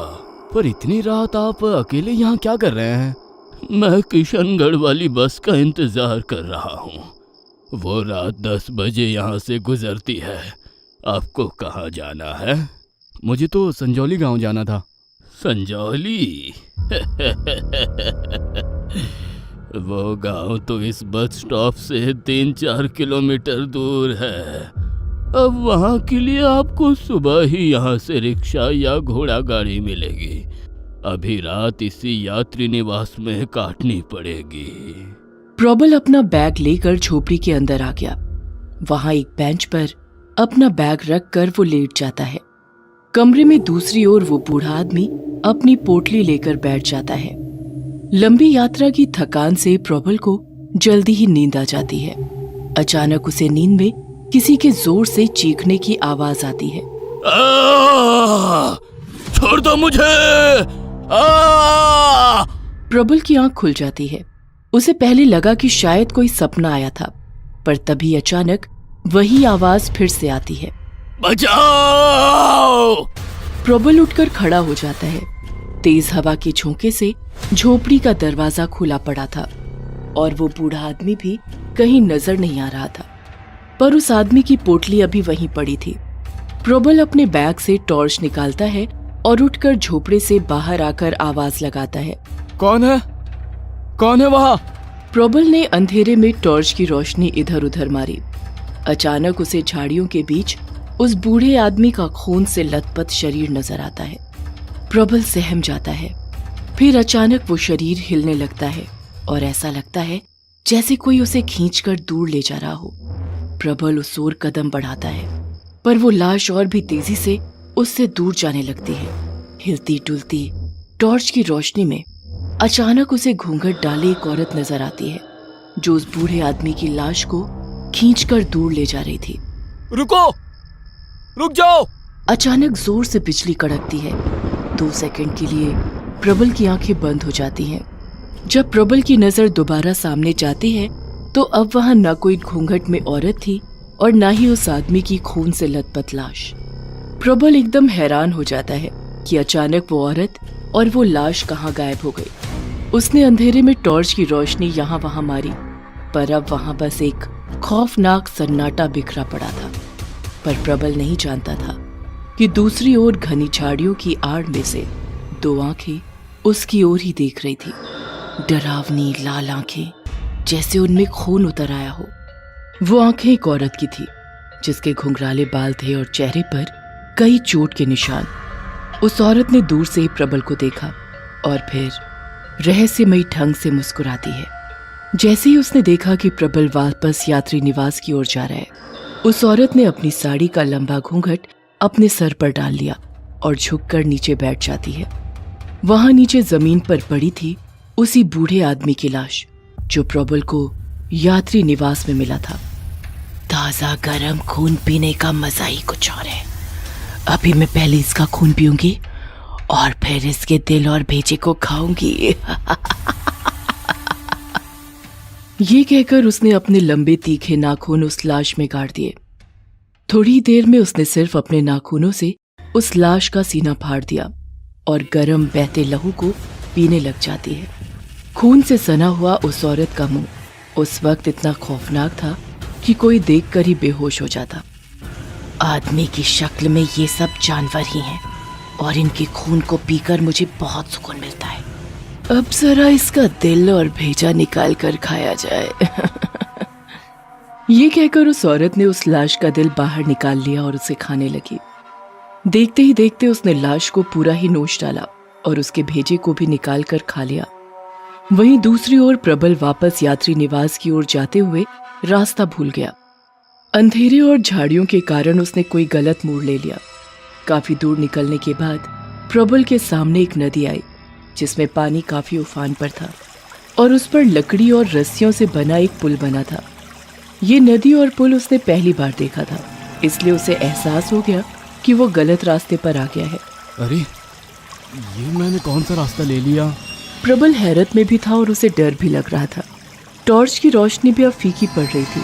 पर इतनी रात आप अकेले यहाँ क्या कर रहे हैं? मैं किशनगढ़ वाली बस का इंतजार कर रहा हूँ। वो रात 10 बजे यहाँ से गुजरती है। आपको कहाँ जाना है? मुझे तो संजौली गांव जाना था। संजौली? वो गांव तो इस बस स्टॉप से 3-4 किलोमीटर दूर है। अब वहाँ के लिए आपको सुबह ही यहाँ से रिक्शा या घोड़ा गाड़ी मिलेगी। अभी रात इसी यात्री निवास में काटनी पड़ेगी। प्रबल अपना बैग लेकर झोपड़ी के अंदर आ गया। वहां एक बेंच पर अपना बैग रखकर वो लेट जाता है। कमरे में दूसरी ओर वो बूढ़ा आदमी अपनी पोटली लेकर बैठ जाता है। लंबी यात्रा की थकान से प्रबल को जल्दी ही नींद आ जाती है। अचानक उसे नींद में किसी के जोर से चीखने की आवाज आती है। छोड़ दो मुझे! प्रबल की आंख खुल जाती है। उसे पहले लगा कि शायद कोई सपना आया था, पर तभी अचानक वही आवाज फिर से आती है, बचाओ! प्रबल उठकर खड़ा हो जाता है। तेज हवा के झोंके से झोपड़ी का दरवाजा खुला पड़ा था और वो बूढ़ा आदमी भी कहीं नजर नहीं आ रहा था, पर उस आदमी की पोटली अभी वहीं पड़ी थी। प्रबल अपने बैग से टॉर्च निकालता है और उठकर झोपड़े से बाहर आकर आवाज लगाता है, कौन है? कौन है वहाँ? प्रबल ने अंधेरे में टॉर्च की रोशनी इधर उधर मारी। अचानक उसे झाड़ियों के बीच उस बूढ़े आदमी का खून से लथपथ शरीर नजर आता है। प्रबल सहम जाता है। फिर अचानक वो शरीर हिलने लगता है और ऐसा लगता है जैसे कोई उसे खींचकर दूर ले जा रहा हो। प्रबल उस ओर कदम बढ़ाता है, पर वो लाश और भी तेजी से उससे दूर जाने लगती है। हिलती डुलती टॉर्च की रोशनी में अचानक उसे घूंघट डाले एक औरत नजर आती है, जो उस बूढ़े आदमी की लाश को खींचकर दूर ले जा रही थी। रुको, रुक जाओ! अचानक जोर से बिजली कड़कती है। 2 सेकंड के लिए प्रबल की आंखें बंद हो जाती हैं। जब प्रबल की नजर दोबारा सामने जाती है तो अब वहां न कोई घूंघट में औरत थी और न ही उस आदमी की खून से लथपथ लाश। प्रबल एकदम हैरान हो जाता है कि अचानक वो औरत और वो लाश कहाँ गायब हो गई। उसने अंधेरे में टॉर्च की रोशनी यहाँ वहां मारी, पर अब वहां बस एक खौफनाक सन्नाटा बिखरा पड़ा था। पर प्रबल नहीं जानता था कि दूसरी ओर घनी झाड़ियों की आड़ में से 2 आंखें उसकी ओर ही देख रही थी। डरावनी लाल आंखें, जैसे उनमें खून उतर आया हो। वो आंखें एक औरत की थी, जिसके घुंघराले बाल थे और चेहरे पर कई चोट के निशान। उस औरत ने दूर से ही प्रबल को देखा और फिर रहस्यमयी ढंग से मुस्कुराती है। जैसे ही उसने देखा कि प्रबल वापस यात्री निवास की ओर जा रहा है, उस औरत ने अपनी साड़ी का लंबा घूंघट अपने सर पर डाल लिया और झुककर नीचे बैठ जाती है। वहां नीचे जमीन पर पड़ी थी उसी बूढ़े आदमी की लाश, जो प्रबल को यात्री निवास में मिला था। ताजा गरम खून पीने का मजा ही कुछ और है। अभी मैं पहले इसका खून पीऊंगी और फिर इसके दिल और भेजे को खाऊंगी। ये कहकर उसने अपने लंबे तीखे नाखून उस लाश में गाड़ दिए। थोड़ी देर में उसने सिर्फ अपने नाखूनों से उस लाश का सीना फाड़ दिया और गरम बहते लहू को पीने लग जाती है। खून से सना हुआ उस औरत का मुंह उस वक्त इतना खौफनाक था कि कोई देखकर ही बेहोश हो जाता। आदमी की शक्ल में ये सब जानवर ही हैं और इनके खून को पीकर मुझे बहुत सुकून मिलता है। अब जरा इसका दिल और भेजा निकाल कर खाया जाए। ये कहकर उस औरत ने उस लाश का दिल बाहर निकाल लिया और उसे खाने लगी। देखते ही देखते उसने लाश को पूरा ही नोच डाला और उसके भेजे को भी निकाल कर खा लिया। वहीं दूसरी ओर प्रबल वापस यात्री निवास की ओर जाते हुए रास्ता भूल गया। अंधेरे और झाड़ियों के कारण उसने कोई गलत मोड़ ले लिया। काफी दूर निकलने के बाद प्रबल के सामने एक नदी आई, जिसमें पानी काफी उफान पर था और उस पर लकड़ी और रस्सियों से बना एक पुल बना था। ये नदी और पुल उसने पहली बार देखा था, इसलिए उसे एहसास हो गया कि वो गलत रास्ते पर आ गया है। अरे, ये मैंने कौन सा रास्ता ले लिया? प्रबल हैरत में भी था और उसे डर भी लग रहा था। टॉर्च की रोशनी भी अब फीकी पड़ रही थी,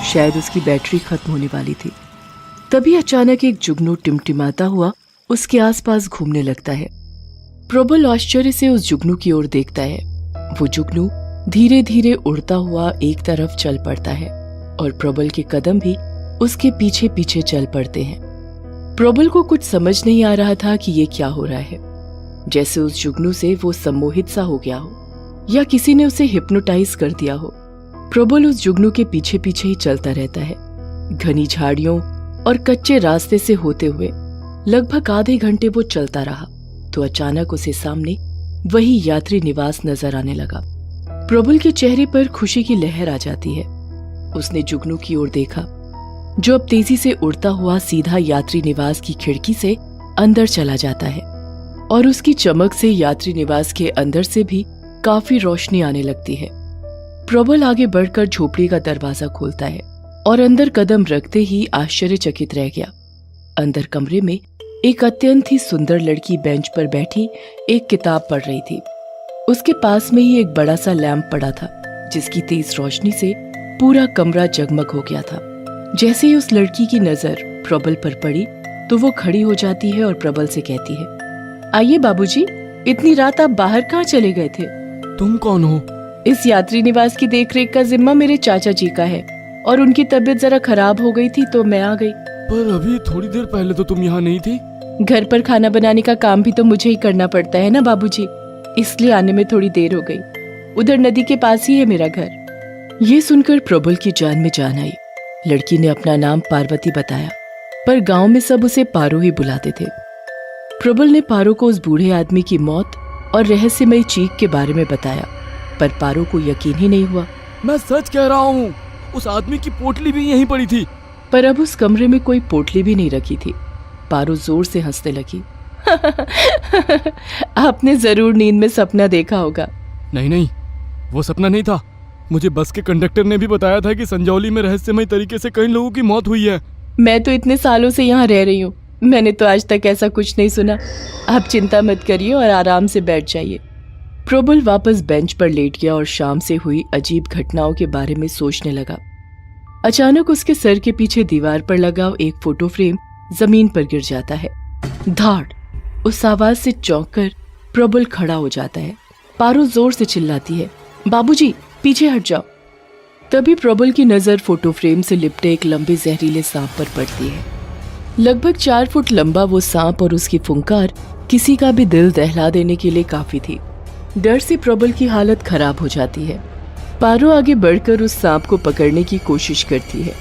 शायद उसकी बैटरी खत्म होने वाली थी। तभी अचानक एक जुगनू टिमटिमाता हुआ उसके आसपास घूमने लगता है। प्रबल आश्चर्य से उस जुगनू की ओर देखता है। वो जुगनू धीरे धीरे उड़ता हुआ एक तरफ चल पड़ता है और प्रबल के कदम भी उसके पीछे पीछे चल पड़ते हैं। प्रबल को कुछ समझ नहीं आ रहा था कि ये क्या हो रहा है। जैसे उस जुगनू से वो सम्मोहित सा हो गया हो या किसी ने उसे हिप्नोटाइज कर दिया हो। प्रबल उस जुगनू के पीछे पीछे ही चलता रहता है। घनी झाड़ियों और कच्चे रास्ते से होते हुए लगभग आधे घंटे वो चलता रहा तो अचानक उसे सामने वही यात्री निवास नजर आने लगा। प्रबल के चेहरे पर खुशी की लहर आ जाती है। उसने जुगनू की ओर देखा, जो अब तेजी से उड़ता हुआ सीधा यात्री निवास की खिड़की से अंदर चला जाता है और उसकी चमक से यात्री निवास के अंदर से भी काफी रोशनी आने लगती है। प्रबल आगे बढ़कर झोपड़ी का दरवाजा खोलता है और अंदर कदम रखते ही आश्चर्यचकित रह गया। अंदर कमरे में एक अत्यंत ही सुंदर लड़की बेंच पर बैठी एक किताब पढ़ रही थी। उसके पास में ही एक बड़ा सा लैंप पड़ा था, जिसकी तेज रोशनी से पूरा कमरा जगमग हो गया था। जैसे ही उस लड़की की नजर प्रबल पर पड़ी तो वो खड़ी हो जाती है और प्रबल से कहती है, आइए बाबूजी, इतनी रात आप बाहर कहाँ चले गए थे? तुम कौन हो? इस यात्री निवास की देखरेख का जिम्मा मेरे चाचा जी का है और उनकी तबीयत जरा खराब हो गई थी तो मैं आ गई। पर अभी थोड़ी देर पहले तो तुम यहाँ नहीं थी। घर पर खाना बनाने का काम भी तो मुझे ही करना पड़ता है ना बाबूजी, इसलिए आने में थोड़ी देर हो गई। उधर नदी के पास ही है मेरा घर। ये सुनकर प्रबल की जान में जान आई। लड़की ने अपना नाम पार्वती बताया, पर गांव में सब उसे पारो ही बुलाते थे। प्रबल ने पारो को उस बूढ़े आदमी की मौत और रहस्यमयी चीख के बारे में बताया, पर पारो को यकीन ही नहीं हुआ। मैं सच कह रहा हूँ, उस आदमी की पोटली भी यहीं पड़ी थी। पर अब उस कमरे में कोई पोटली भी नहीं रखी थी। पारो जोर से हंसने लगी। आपने जरूर नींद में सपना देखा होगा। नहीं, वो सपना नहीं था। मुझे बस के कंडक्टर ने भी बताया था कि संजौली में रहस्यमय तरीके से कई लोगों की मौत हुई है। मैं तो इतने सालों से यहाँ रह रही हूँ, मैंने तो आज तक ऐसा कुछ नहीं सुना। आप चिंता मत करिए और आराम से बैठ जाइए। प्रबल वापस बेंच पर लेट गया और शाम से हुई अजीब घटनाओं के बारे में सोचने लगा। अचानक उसके सर के पीछे दीवार पर लगा एक फोटो फ्रेम जमीन पर गिर जाता है। धाड़! उस आवाज से चौंक कर प्रबल खड़ा हो जाता है। पारो जोर से चिल्लाती है, बाबूजी पीछे हट जाओ। तभी प्रबल की नजर फोटो फ्रेम से लिपटे एक लंबे जहरीले सांप पर पड़ती है। लगभग 4 फुट लंबा वो सांप और उसकी फुंकार किसी का भी दिल दहला देने के लिए काफी थी। डर से प्रबल की हालत खराब हो जाती है। पारो आगे बढ़कर उस सांप को पकड़ने की कोशिश करती है।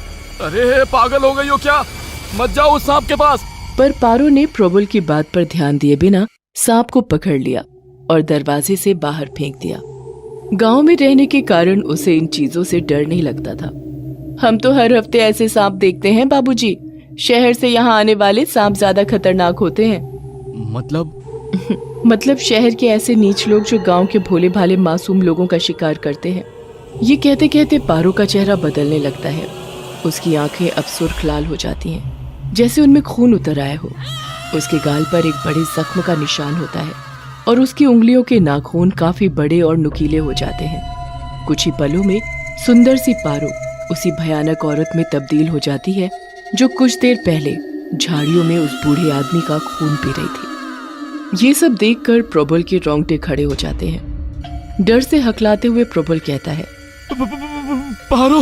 अरे पागल हो गई हो क्या? मत जाओ उस सांप के पास। पर पारो ने प्रबल की बात पर ध्यान दिए बिना सांप को पकड़ लिया और दरवाजे से बाहर फेंक दिया। गांव में रहने के कारण उसे इन चीजों से डर नहीं लगता था। हम तो हर हफ्ते ऐसे सांप देखते हैं बाबूजी। शहर से यहाँ आने वाले सांप ज्यादा खतरनाक होते हैं। मतलब शहर के ऐसे नीच लोग जो गांव के भोले भाले मासूम लोगों का शिकार करते हैं। ये कहते कहते पारो का चेहरा बदलने लगता है। उसकी आंखें अब सुर्ख लाल हो जाती हैं, जैसे उनमें खून उतर आया हो। उसके गाल पर एक बड़े जख्म का निशान होता है और उसकी उंगलियों के नाखून काफी बड़े और नुकीले हो जाते हैं। कुछ ही पलों में सुंदर सी पारो उसी भयानक औरत में तब्दील हो जाती है जो कुछ देर पहले झाड़ियों में उस बूढ़े आदमी का खून पी रही थी। ये सब देखकर प्रबल के रोंगटे खड़े हो जाते हैं। डर से हकलाते हुए प्रबल कहता है, पारो,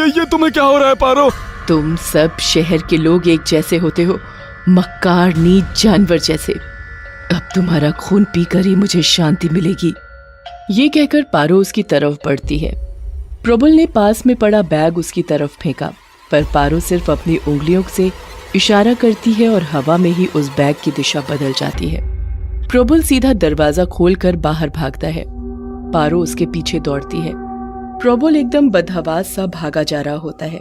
ये तुम्हें क्या हो रहा है पारो? तुम सब शहर के लोग एक जैसे होते हो, मक्कार नीच जानवर जैसे। अब तुम्हारा खून पीकर ही मुझे शांति मिलेगी। ये कहकर पारो उसकी तरफ बढ़ती है। प्रबल ने पास में पड़ा बैग उसकी तरफ फेंका, पर पारो सिर्फ अपनी उंगलियों से इशारा करती है और हवा में ही उस बैग की दिशा बदल जाती है। प्रबल सीधा दरवाजा खोलकर बाहर भागता है। पारो उसके पीछे दौड़ती है। प्रबल एकदम बदहवास सा भागा जा रहा होता है।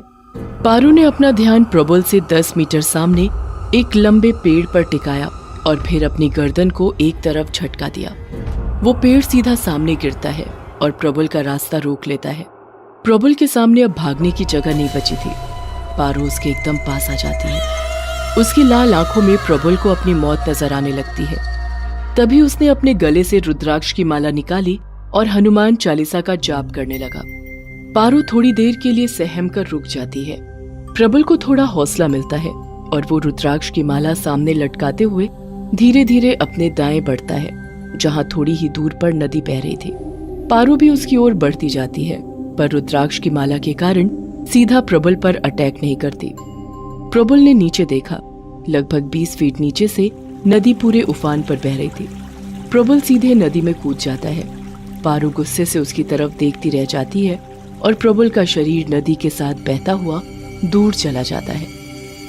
पारो ने अपना ध्यान प्रबल से 10 मीटर सामने एक लंबे पेड़ पर टिकाया और फिर अपनी गर्दन को एक तरफ झटका दिया। वो पेड़ सीधा सामने गिरता है और प्रबल का रास्ता रोक लेता है। प्रबल के सामने अब भागने की जगह नहीं बची थी। पारो उसके एकदम पास आ जाती है। उसकी लाल आंखों में प्रबल को अपनी मौत नजर आने लगती है। तभी उसने अपने गले से रुद्राक्ष की माला निकाली और हनुमान चालीसा का जाप करने लगा। पारो थोड़ी देर के लिए सहम कर रुक जाती है। प्रबल को थोड़ा हौसला मिलता है और वो रुद्राक्ष की माला सामने लटकाते हुए धीरे धीरे अपने दाएं बढ़ता है, जहां थोड़ी ही दूर पर नदी बह रही थी। पारो भी उसकी ओर बढ़ती जाती है, पर रुद्राक्ष की माला के कारण सीधा प्रबल पर अटैक नहीं करती। प्रबल ने नीचे देखा। लगभग 20 फीट नीचे से नदी पूरे उफान पर बह रही थी। प्रबल सीधे नदी में कूद जाता है। पारो गुस्से से उसकी तरफ देखती रह जाती है और प्रबल का शरीर नदी के साथ बहता हुआ दूर चला जाता है।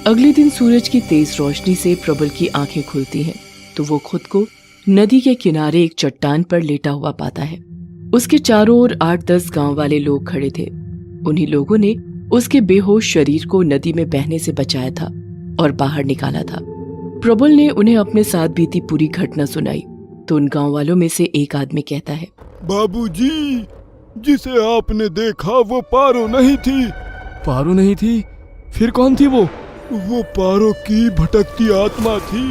अगले दिन सूरज की तेज रोशनी से प्रबल की आंखें खुलती हैं, तो वो खुद को नदी के किनारे एक चट्टान पर लेटा हुआ पाता है। उसके चारों ओर 8-10 गांव वाले लोग खड़े थे। उन्हीं लोगों ने उसके बेहोश शरीर को नदी में बहने से बचाया था और बाहर निकाला था। प्रबल ने उन्हें अपने साथ बीती पूरी घटना सुनाई, तो उन गांव वालों में से एक आदमी कहता है, बाबूजी, जिसे आपने देखा वो पारो नहीं थी। पारो नहीं थी? फिर कौन थी वो? वो पारो की भटकती आत्मा थी,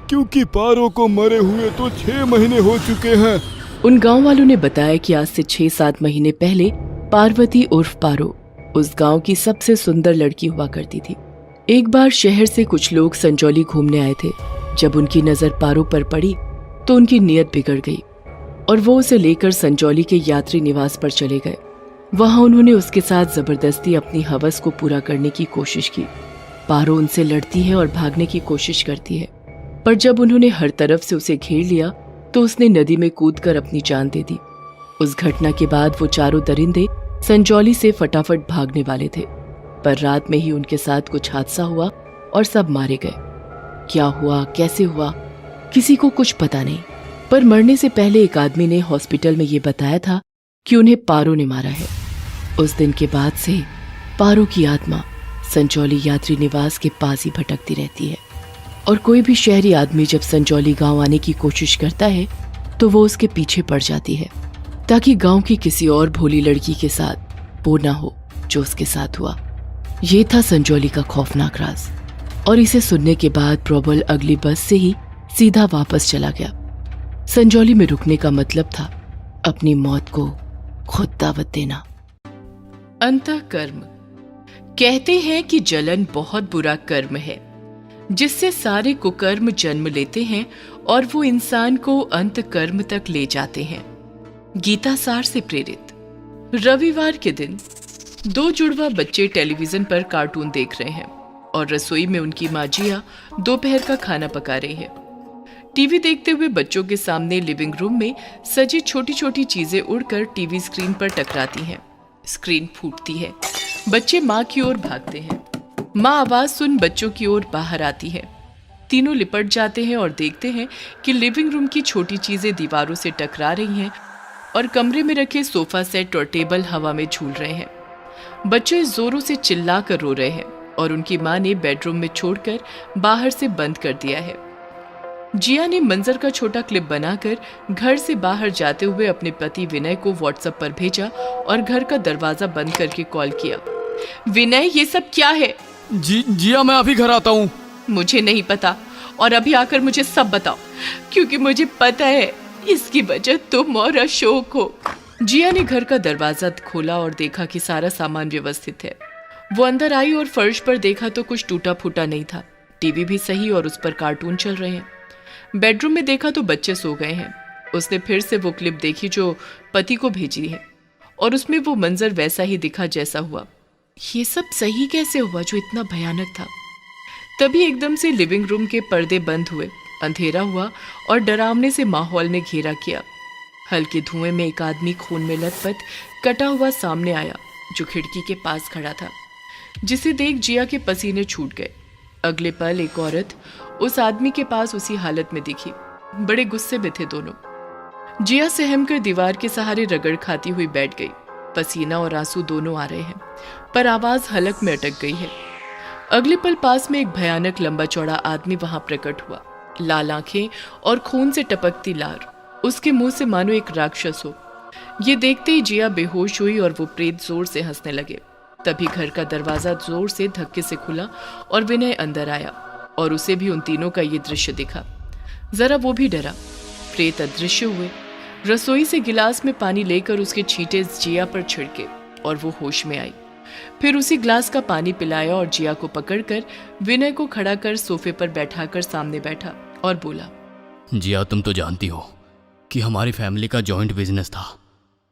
क्योंकि पारो को मरे हुए तो 6 महीने हो चुके हैं। उन गांव वालों ने बताया कि आज से 6-7 महीने पहले पार्वती उर्फ पारो उस गांव की सबसे सुंदर लड़की हुआ करती थी। एक बार शहर से कुछ लोग संजौली घूमने आए थे। जब उनकी नजर पारो पर पड़ी तो उनकी नीयत बिगड़ गई और वो उसे लेकर संजौली के यात्री निवास पर चले गए। वहां उन्होंने उसके साथ जबरदस्ती अपनी हवस को पूरा करने की कोशिश की। पारो उनसे लड़ती है और भागने की कोशिश करती है, पर जब उन्होंने हर तरफ से उसे घेर लिया तो उसने नदी में कूदकर अपनी जान दे दी। उस घटना के बाद वो चारों दरिंदे संजौली से फटाफट भागने वाले थे, पर रात में ही उनके साथ कुछ हादसा हुआ और सब मारे गए। क्या हुआ, कैसे हुआ, किसी को कुछ पता नहीं, पर मरने से पहले एक आदमी ने हॉस्पिटल में ये बताया था कि उन्हें पारो ने मारा है। उस दिन के बाद से पारो की आत्मा संजौली यात्री निवास के पास ही भटकती रहती है, और कोई भी शहरी आदमी जब संजौली गांव आने की कोशिश करता है तो वो उसके पीछे पड़ जाती है, ताकि गांव की किसी और भोली लड़की के साथ वो ना हो जो उसके साथ हुआ। ये था संजौली का खौफनाक राज, और इसे सुनने के बाद प्रबल अगली बस से ही सीधा वापस चला गया। संजौली में रुकने का मतलब था अपनी मौत को खुद दावत देना। अंतःकर्म। कहते हैं कि जलन बहुत बुरा कर्म है, जिससे सारे कुकर्म जन्म लेते हैं और वो इंसान को अंतःकर्म तक ले जाते हैं। गीता सार से प्रेरित। रविवार के दिन दो जुड़वा बच्चे टेलीविजन पर कार्टून देख रहे हैं और रसोई में उनकी माँ जिया दोपहर का खाना पका रही है। टीवी देखते हुए बच्चों के सामने लिविंग रूम में सजी छोटी छोटी चीजें उड़कर टीवी स्क्रीन पर टकराती हैं। स्क्रीन फूटती है, बच्चे माँ की ओर भागते हैं। माँ आवाज सुन बच्चों की ओर बाहर आती है। तीनों लिपट जाते हैं और देखते हैं कि लिविंग रूम की छोटी चीजें दीवारों से टकरा रही हैं और कमरे में रखे सोफा सेट और टेबल हवा में झूल रहे हैं। बच्चे जोरों से चिल्ला कर रो रहे हैं और उनकी माँ ने बेडरूम में छोड़कर बाहर से बंद कर दिया है। जिया ने मंजर का छोटा क्लिप बनाकर घर से बाहर जाते हुए अपने पति विनय को व्हाट्सएप पर भेजा और घर का दरवाजा बंद करके कॉल किया। विनय, ये सब क्या है? जिया, मैं अभी घर आता हूँ। मुझे नहीं पता, और अभी आकर मुझे सब बताओ, क्योंकि मुझे पता है इसकी वजह तुम और अशोक हो। जिया ने घर का दरवाजा खोला और देखा कि सारा सामान व्यवस्थित है। वो अंदर आई और फर्श पर देखा तो कुछ टूटा फूटा नहीं था। टीवी भी सही और उस पर कार्टून चल रहे हैं। बेडरूम में देखा तो बच्चे सो गए हैं। उसने फिर से वो क्लिप देखी जो पति को भेजी है, और उसमें वो मंजर वैसा ही दिखा जैसा हुआ। ये सब सही कैसे हुआ जो इतना भयानक था? तभी एकदम से लिविंग रूम के पर्दे बंद हुए, अंधेरा हुआ और डरावने से माहौल ने घेरा किया। हल्के धुएं में एक आदमी खून में लथपथ कटा हुआ सामने आया, जो खिड़की के पास खड़ा था, जिसे देख जिया के पसीने छूट गए। अगले पल एक औरत उस आदमी के पास उसी हालत में दिखी। बड़े गुस्से में थे दोनों। जिया सहमकर दीवार के सहारे रगड़ खाती हुई बैठ गई। पसीना और आंसू दोनों आ रहे हैं, पर आवाज हलक में अटक गई है। अगले पल पास में एक भयानक लंबा चौड़ा आदमी वहां प्रकट हुआ। लाल आंखें और खून से टपकती लार, उसके मुंह से मानो एक राक्षस हो। ये देखते ही जिया बेहोश हुई और वो प्रेत जोर से हंसने लगे। तभी घर का दरवाजा जोर से धक्के से खुला और विनय अंदर आया, और उसे भी उन तीनों का ये दृश्य दिखा। जरा वो भी डरा। प्रेत अदृश्य हुए। रसोई से गिलास में पानी लेकर उसके छींटे जिया पर छिड़के और वो होश में आई। फिर उसी ग्लास का पानी पिलाया और जिया को पकड़कर विनय को खड़ा कर सोफे पर बैठाकर सामने बैठा और बोला, जिया, तुम तो जानती हो कि हमारी फैमिली का जॉइंट बिजनेस था।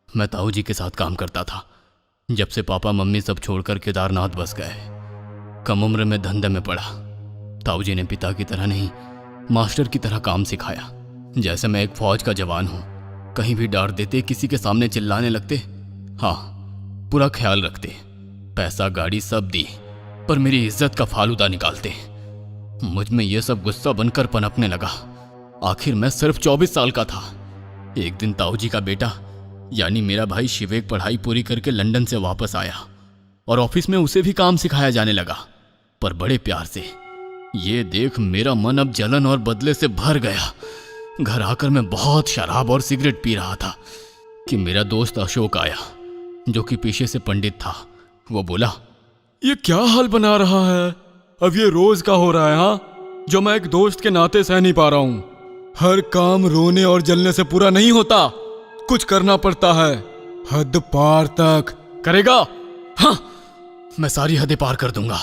मैं ताऊ जी के साथ काम करता था। जब से पापा मम्मी सब छोड़कर केदारनाथ बस गए, कम उम्र में धंधे में पड़ा। ताऊ जी ने पिता की तरह नहीं, मास्टर की तरह काम सिखाया। जैसे मैं एक फौज का जवान हूँ, कहीं भी डांट देते, किसी के सामने चिल्लाने लगते, हाँ पूरा ख्याल रखते, पैसा गाड़ी सब दी, पर मेरी इज्जत का फालूदा निकालते। मुझ में यह सब गुस्सा बनकर पनपने लगा। आखिर मैं सिर्फ 24 साल का था। एक दिन ताऊ जी का बेटा यानी मेरा भाई शिवेक पढ़ाई पूरी करके लंदन से वापस आया और ऑफिस में उसे भी काम सिखाया जाने लगा, पर बड़े प्यार से। ये देख मेरा मन अब जलन और बदले से भर गया। घर आकर मैं बहुत शराब और सिगरेट पी रहा था कि मेरा दोस्त अशोक आया, जो कि पेशे से पंडित था। वो बोला, ये क्या हाल बना रहा है? अब ये रोज का हो रहा है, हाँ, जो मैं एक दोस्त के नाते सह नहीं पा रहा हूं। हर काम रोने और जलने से पूरा नहीं होता, कुछ करना पड़ता है, हद पार तक। करेगा? हाँ, मैं सारी हदें पार कर दूंगा।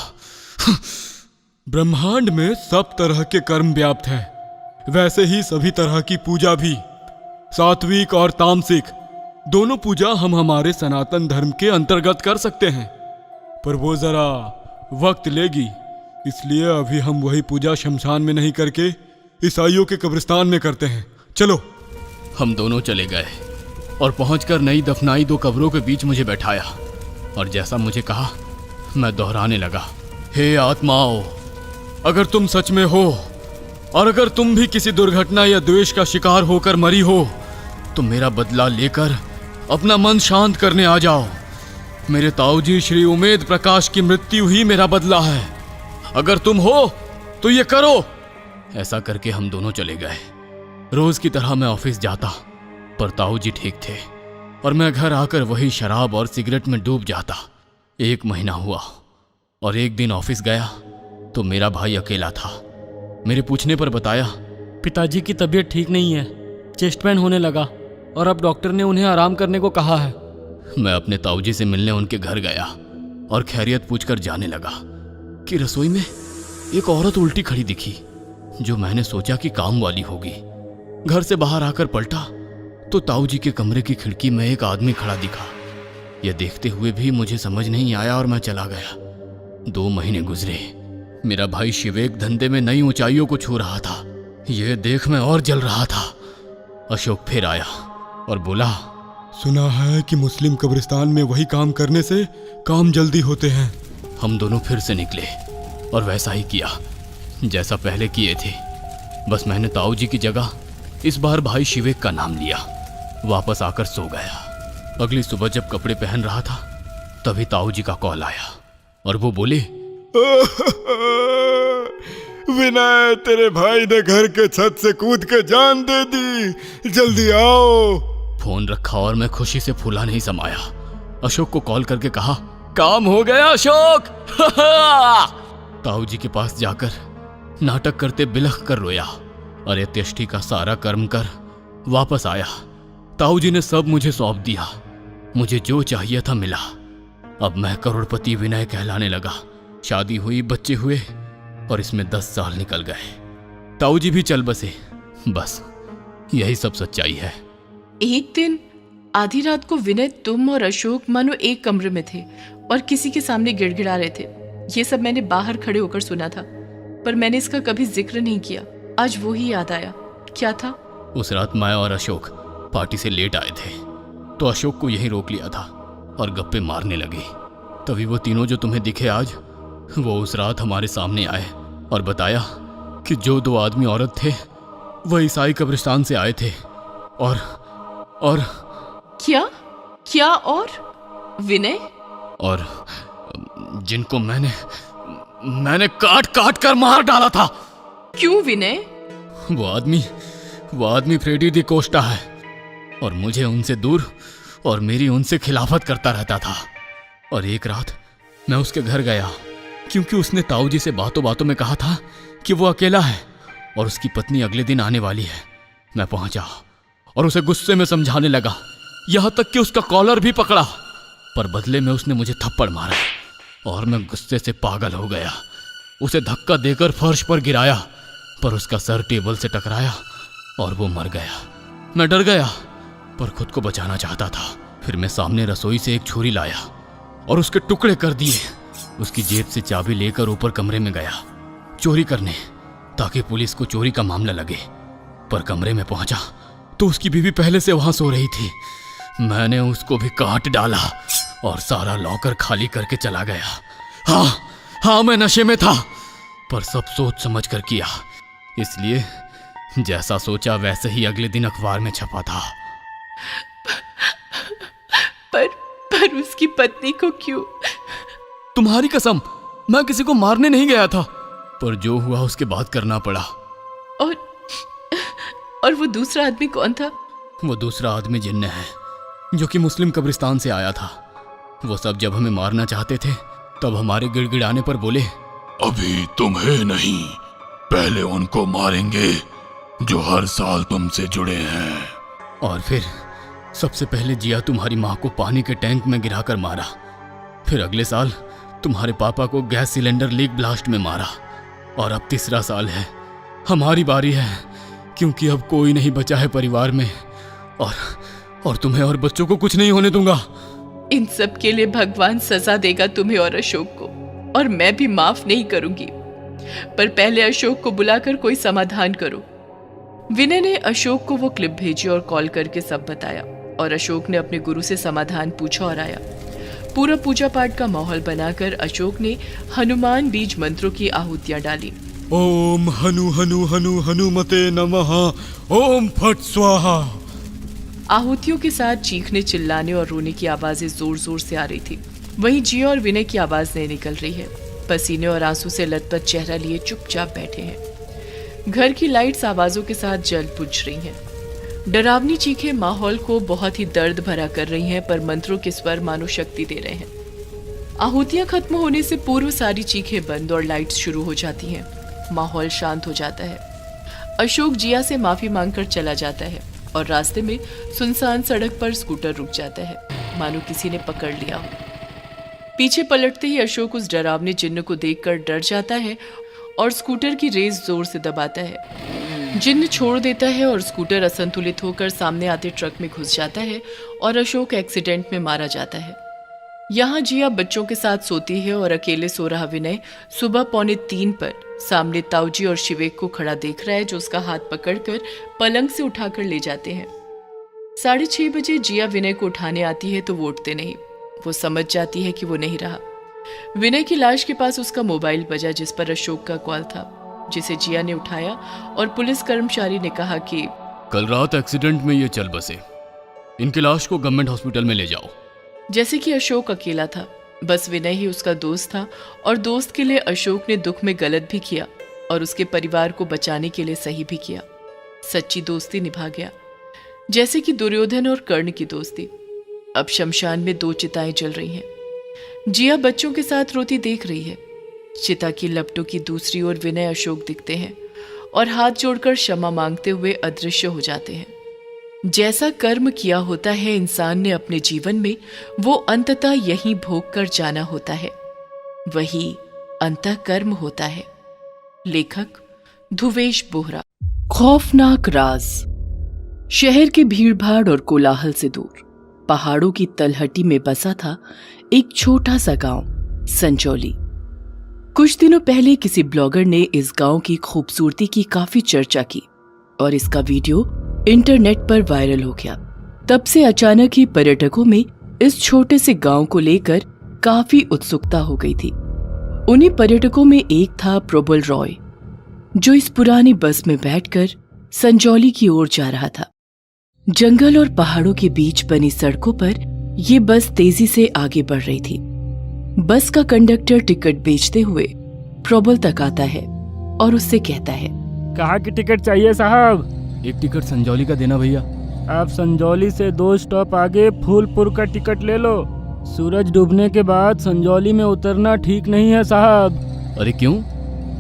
ब्रह्मांड में सब तरह के कर्म व्याप्त हैं, वैसे ही सभी तरह की पूजा भी, सात्विक और तामसिक दोनों पूजा हम हमारे सनातन धर्म के अंतर्गत कर सकते हैं, पर वो जरा वक्त लेगी। इसलिए अभी हम वही पूजा शमशान में नहीं करके ईसाइयों के कब्रिस्तान में करते हैं। चलो हम दोनों चले गए और पहुंचकर नई दफनाई 2 कब्रों के बीच मुझे बैठाया और जैसा मुझे कहा मैं दोहराने लगा, हे आत्माओं, अगर तुम सच में हो और अगर तुम भी किसी दुर्घटना या द्वेष का शिकार होकर मरी हो तो मेरा बदला लेकर अपना मन शांत करने आ जाओ। मेरे ताऊजी श्री उमेद प्रकाश की मृत्यु ही मेरा बदला है। अगर तुम हो तो ये करो। ऐसा करके हम दोनों चले गए। रोज की तरह मैं ऑफिस जाता, पर ताऊजी ठीक थे और मैं घर आकर वही शराब और सिगरेट में डूब जाता। 1 महीना हुआ और एक दिन ऑफिस गया तो मेरा भाई अकेला था। मेरे पूछने पर बताया, पिताजी की तबीयत ठीक नहीं है, चेस्ट पेन होने लगा और अब डॉक्टर ने उन्हें आराम करने को कहा है। मैं अपने ताऊजी से मिलने उनके घर गया और खैरियत पूछकर जाने लगा कि रसोई में एक औरत उल्टी खड़ी दिखी, जो मैंने सोचा कि काम वाली होगी। घर से बाहर आकर पलटा तो ताऊजी के कमरे की खिड़की में एक आदमी खड़ा दिखा। यह देखते हुए भी मुझे समझ नहीं आया और मैं चला गया। 2 महीने गुजरे। मेरा भाई शिवेक धंधे में नई ऊंचाइयों को छू रहा था। यह देख मैं और जल रहा था। अशोक फिर आया और बोला, सुना है कि मुस्लिम कब्रिस्तान में वही काम करने से काम जल्दी होते हैं। हम दोनों फिर से निकले और वैसा ही किया जैसा पहले किए थे। बस मैंने ताऊजी की जगह इस बार भाई शिवेक का नाम लिया। वापस आकर सो गया। अगली सुबह जब कपड़े पहन रहा था तभी ताऊजी का कॉल आया और वो बोले, विनय, तेरे भाई ने घर के छत से कूद के जान दे दी, जल्दी आओ। फोन रखा और मैं खुशी से फूला नहीं समाया। अशोक को कॉल करके कहा, काम हो गया अशोक। ताऊजी के पास जाकर नाटक करते बिलख कर रोया। अरे त्यष्टि का सारा कर्म कर वापस आया। ताऊजी ने सब मुझे सौंप दिया। मुझे जो चाहिए था मिला। अब मैं करोड़पति विनय कहलाने लगा। शादी हुई, बच्चे हुए और इसमें 10 साल निकल गए। ताऊजी भी चल बसे। बस यही सब सच्चाई है। एक दिन आधी रात को विनय, तुम और अशोक मानो एक कमरे में थे और किसी के सामने गिड़गिड़ा रहे थे। ये सब मैंने बाहर खड़े होकर सुना था, पर मैंने इसका कभी जिक्र नहीं किया। आज वो ही याद आया। क्या था? उस रात मैं और अशोक पार्टी से लेट आए थे तो अशोक को यहीं रोक लिया था और गप्पे मारने लगे। तभी वो तीनों जो तुम्हें दिखे आज, वो उस रात हमारे सामने आए और बताया कि जो 2 आदमी औरत थे वह ईसाई कब्रिस्तान से आए थे और क्या और विनय? और जिनको मैंने काट काट कर मार डाला था। क्यों विनय? वो आदमी फ्रेडी दी कोस्टा है और मुझे उनसे दूर और मेरी उनसे खिलाफत करता रहता था। और एक रात मैं उसके घर गया क्योंकि उसने ताऊजी से बातों बातों में कहा था कि वो अकेला है और उसकी पत्नी अगले दिन आने वाली है। मैं पहुंचा और उसे गुस्से में समझाने लगा, यहां तक कि उसका कॉलर भी पकड़ा, पर बदले में उसने मुझे थप्पड़ मारा और मैं गुस्से से पागल हो गया। उसे धक्का देकर फर्श पर गिराया, पर उसका सर टेबल से टकराया और वो मर गया। मैं डर गया पर खुद को बचाना चाहता था। फिर मैं सामने रसोई से एक छुरी लाया और उसके टुकड़े कर दिए। उसकी जेब से चाबी लेकर ऊपर कमरे में गया चोरी करने, ताकि पुलिस को चोरी का मामला लगे। पर कमरे में पहुंचा तो उसकी बीवी पहले से वहां सो रही थी। मैंने उसको भी काट डाला और सारा लॉकर खाली करके चला गया। हाँ, मैं नशे में था, पर सब सोच समझ कर किया। इसलिए जैसा सोचा वैसे ही अगले दिन अखबार में छपा था। पर उसकी पत्नी को क्यों? तुम्हारी कसम, मैं किसी को मारने नहीं गया था, पर जो हुआ उसके बाद करना पड़ा। और वो दूसरा आदमी कौन था? वो दूसरा आदमी जिन्न है, जो कि मुस्लिम कब्रिस्तान से आया था। वो सब जब हमें मारना चाहते थे तब हमारे गिड़गिड़ाने पर बोले, अभी तुम्हें नहीं, पहले उनको मारेंगे जो हर साल तुमसे जुड़े हैं। और फिर सबसे पहले जिया तुम्हारी माँ को पानी के टैंक में गिराकर मारा। फिर अगले साल तुम्हारे पापा को गैस सिलेंडर लीक ब्लास्ट में मारा। और अब 3रा साल है, हमारी बारी है, क्योंकि अब कोई नहीं बचा है परिवार में। और तुम्हें और बच्चों को कुछ नहीं होने दूंगा। इन सब के लिए भगवान सजा देगा तुम्हें और अशोक को, और मैं भी माफ नहीं करूंगी। पर पहले अशोक को बुलाकर कोई समाधान करो। विनय ने अशोक को वो क्लिप भेजी और कॉल करके सब बताया और अशोक ने अपने गुरु से समाधान पूछा और आया। पूरा पूजा पाठ का माहौल बनाकर अशोक ने हनुमान बीज मंत्रों की आहुतियां डाली। ओम हनु हनु हनु हनुमते नमः, ओम फट स्वाहा। आहुतियों के साथ चीखने, चिल्लाने और रोने की आवाजें जोर जोर से आ रही थी। वहीं जिया और विनय की आवाज नहीं निकल रही है। पसीने और आंसू से लथपथ चेहरा लिए चुपचाप बैठे हैं। घर की लाइट्स आवाजों के साथ जल बुझ रही हैं। डरावनी चीखें माहौल को बहुत ही दर्द भरा कर रही हैं, पर मंत्रों के स्वर मानो शक्ति दे रहे हैं। आहुतियां खत्म होने से पूर्व सारी चीखें बंद और लाइट्स शुरू हो जाती हैं। माहौल शांत हो जाता है। अशोक जिया से माफी मांगकर चला जाता है और रास्ते में सुनसान सड़क पर स्कूटर रुक जाता है, मानो किसी ने पकड़ लिया हो। पीछे पलटते ही अशोक उस डरावने जिन्न को देखकर डर जाता है और स्कूटर की रेस जोर से दबाता है। जिन्न छोड़ देता है और स्कूटर असंतुलित होकर सामने आते ट्रक में घुस जाता है और अशोक एक्सीडेंट में मारा जाता है। यहाँ जिया बच्चों के साथ सोती है और अकेले सो रहा विनय सुबह 2:45 पर सामने ताऊजी और शिवेक को खड़ा देख रहा है, जो उसका हाथ पकड़कर पलंग से उठाकर ले जाते हैं। 6:30 बजे जिया विनय को उठाने आती है तो वो उठते नहीं। वो समझ जाती है कि वो नहीं रहा। विनय की लाश के पास उसका मोबाइल बजा, जिस पर अशोक का कॉल था, जिसे जिया ने उठाया और पुलिस कर्मचारी ने कहा कि कल रात एक्सीडेंट में ये चल बसे, इनकी लाश को गवर्नमेंट हॉस्पिटल में ले जाओ। जैसे कि अशोक अकेला था, बस विनय ही उसका दोस्त था और दोस्त के लिए अशोक ने दुख में गलत भी किया और उसके परिवार को बचाने के लिए सही भी किया। सच्ची दोस्ती निभा गया, जैसे कि दुर्योधन और कर्ण की दोस्ती। अब शमशान में 2 चिताएं जल रही हैं। जिया बच्चों के साथ रोती देख रही है। चिता की लपटों की दूसरी ओर विनय अशोक दिखते हैं और हाथ जोड़कर क्षमा मांगते हुए अदृश्य हो जाते हैं। जैसा कर्म किया होता है इंसान ने अपने जीवन में, वो अंततः यही भोग कर जाना होता है। वही अंतः कर्म होता है। लेखक धुवेश बोहरा। खौफनाक राज। शहर के भीड़भाड़ और कोलाहल से दूर पहाड़ों की तलहटी में बसा था एक छोटा सा गांव, संजौली। कुछ दिनों पहले किसी ब्लॉगर ने इस गांव की खूबसूरती की काफी चर्चा की और इसका वीडियो इंटरनेट पर वायरल हो गया। तब से अचानक ही पर्यटकों में इस छोटे से गांव को लेकर काफी उत्सुकता हो गई थी। उन्हीं पर्यटकों में एक था प्रबल रॉय, जो इस पुरानी बस में बैठकर संजौली की ओर जा रहा था। जंगल और पहाड़ों के बीच बनी सड़कों पर यह बस तेजी से आगे बढ़ रही थी। बस का कंडक्टर टिकट बेचते हुए प्रबल तक आता है और उससे कहता है, कहाँ की टिकट चाहिए साहब? एक टिकट संजौली का देना भैया। आप संजौली से 2 स्टॉप आगे फूलपुर का टिकट ले लो। सूरज डूबने के बाद संजौली में उतरना ठीक नहीं है साहब। अरे क्यों?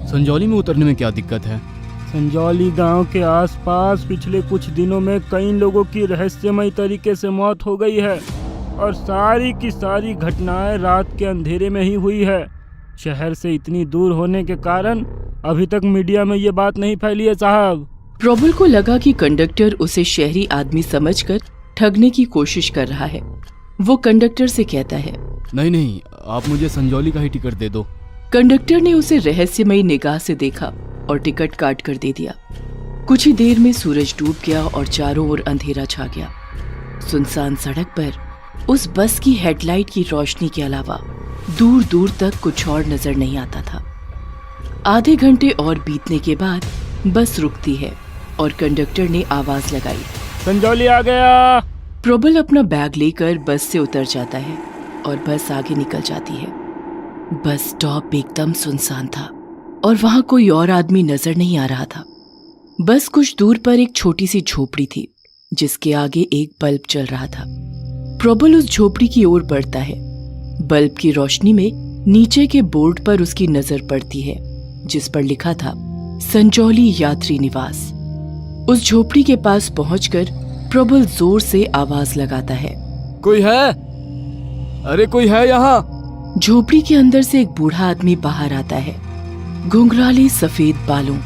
संजौली में उतरने में क्या दिक्कत है? संजौली गांव के आसपास पिछले कुछ दिनों में कई लोगों की रहस्यमयी तरीके से मौत हो गई है और सारी की सारी घटनाएं रात के अंधेरे में ही हुई है। शहर से इतनी दूर होने के कारण अभी तक मीडिया में ये बात नहीं फैली है साहब। प्रबल को लगा कि कंडक्टर उसे शहरी आदमी समझकर ठगने की कोशिश कर रहा है। वो कंडक्टर से कहता है, नहीं, आप मुझे संजौली का ही टिकट दे दो। कंडक्टर ने उसे रहस्यमयी निगाह से देखा और टिकट काट कर दे दिया। कुछ ही देर में सूरज डूब गया और चारों ओर अंधेरा छा गया। सुनसान सड़क पर उस बस की हेडलाइट की रोशनी के अलावा दूर दूर तक कुछ और नजर नहीं आता था। आधे घंटे और बीतने के बाद बस रुकती है और कंडक्टर ने आवाज लगाई, संजौली आ गया। प्रबल अपना बैग लेकर बस से उतर जाता है और बस आगे निकल जाती है। बस स्टॉप एकदम सुनसान था और वहां कोई और आदमी नजर नहीं आ रहा था। बस कुछ दूर पर एक छोटी सी झोपड़ी थी जिसके आगे एक बल्ब जल रहा था। प्रबल उस झोपड़ी की ओर बढ़ता है। बल्ब की रोशनी में नीचे के बोर्ड पर उसकी नजर पड़ती है, जिस पर लिखा था संजौली यात्री निवास। उस झोपड़ी के पास पहुंचकर प्रबल जोर से आवाज लगाता है, कोई है? अरे कोई है यहाँ? झोपड़ी के अंदर से एक बूढ़ा आदमी बाहर आता है, घुंघराले सफेद बालों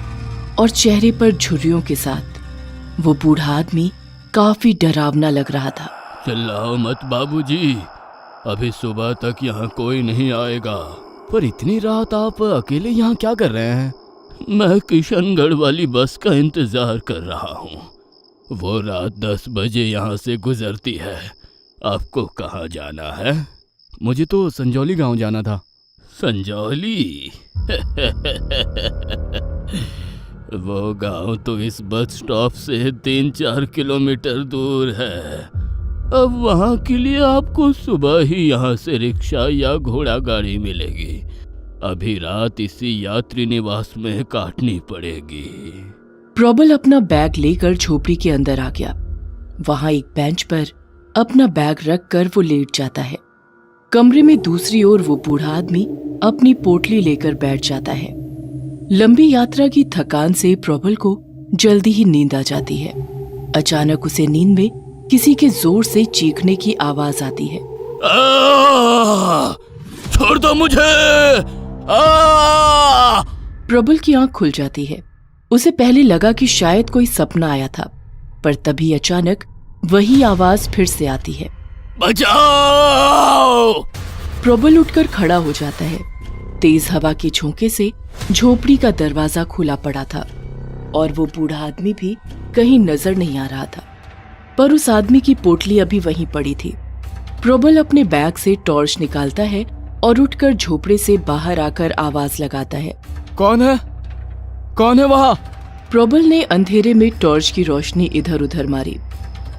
और चेहरे पर झुर्रियों के साथ। वो बूढ़ा आदमी काफी डरावना लग रहा था। चिल्लाओ मत बाबूजी, अभी सुबह तक यहाँ कोई नहीं आएगा। पर इतनी रात आप अकेले यहाँ क्या कर रहे हैं? मैं किशनगढ़ वाली बस का इंतजार कर रहा हूँ। वो रात 10 बजे यहाँ से गुजरती है। आपको कहाँ जाना है? मुझे तो संजौली गांव जाना था। संजौली? वो गांव तो इस बस स्टॉप से 3-4 किलोमीटर दूर है। अब वहाँ के लिए आपको सुबह ही यहाँ से रिक्शा या घोड़ा गाड़ी मिलेगी। अभी रात इसी यात्री निवास में काटनी पड़ेगी। प्रबल अपना बैग लेकर झोपड़ी के अंदर आ गया। वहां एक बेंच पर अपना बैग रखकर वो लेट जाता है। कमरे में दूसरी ओर वो बूढ़ा आदमी अपनी पोटली लेकर बैठ जाता है। लंबी यात्रा की थकान से प्रबल को जल्दी ही नींद आ जाती है। अचानक उसे नींद में किसी के जोर से चीखने की आवाज आती है। छोड़ दो मुझे! प्रबल की आंख खुल जाती है। उसे पहले लगा कि शायद कोई सपना आया था, पर तभी अचानक वही आवाज फिर से आती है। बचाओ! प्रबल उठकर खड़ा हो जाता है। तेज हवा के झोंके से झोपड़ी का दरवाजा खुला पड़ा था और वो बूढ़ा आदमी भी कहीं नजर नहीं आ रहा था, पर उस आदमी की पोटली अभी वहीं पड़ी थी। प्रबल अपने बैग से टॉर्च निकालता है और उठकर झोपड़े से बाहर आकर आवाज लगाता है। कौन है? कौन है वहाँ? प्रबल ने अंधेरे में टॉर्च की रोशनी इधर उधर मारी।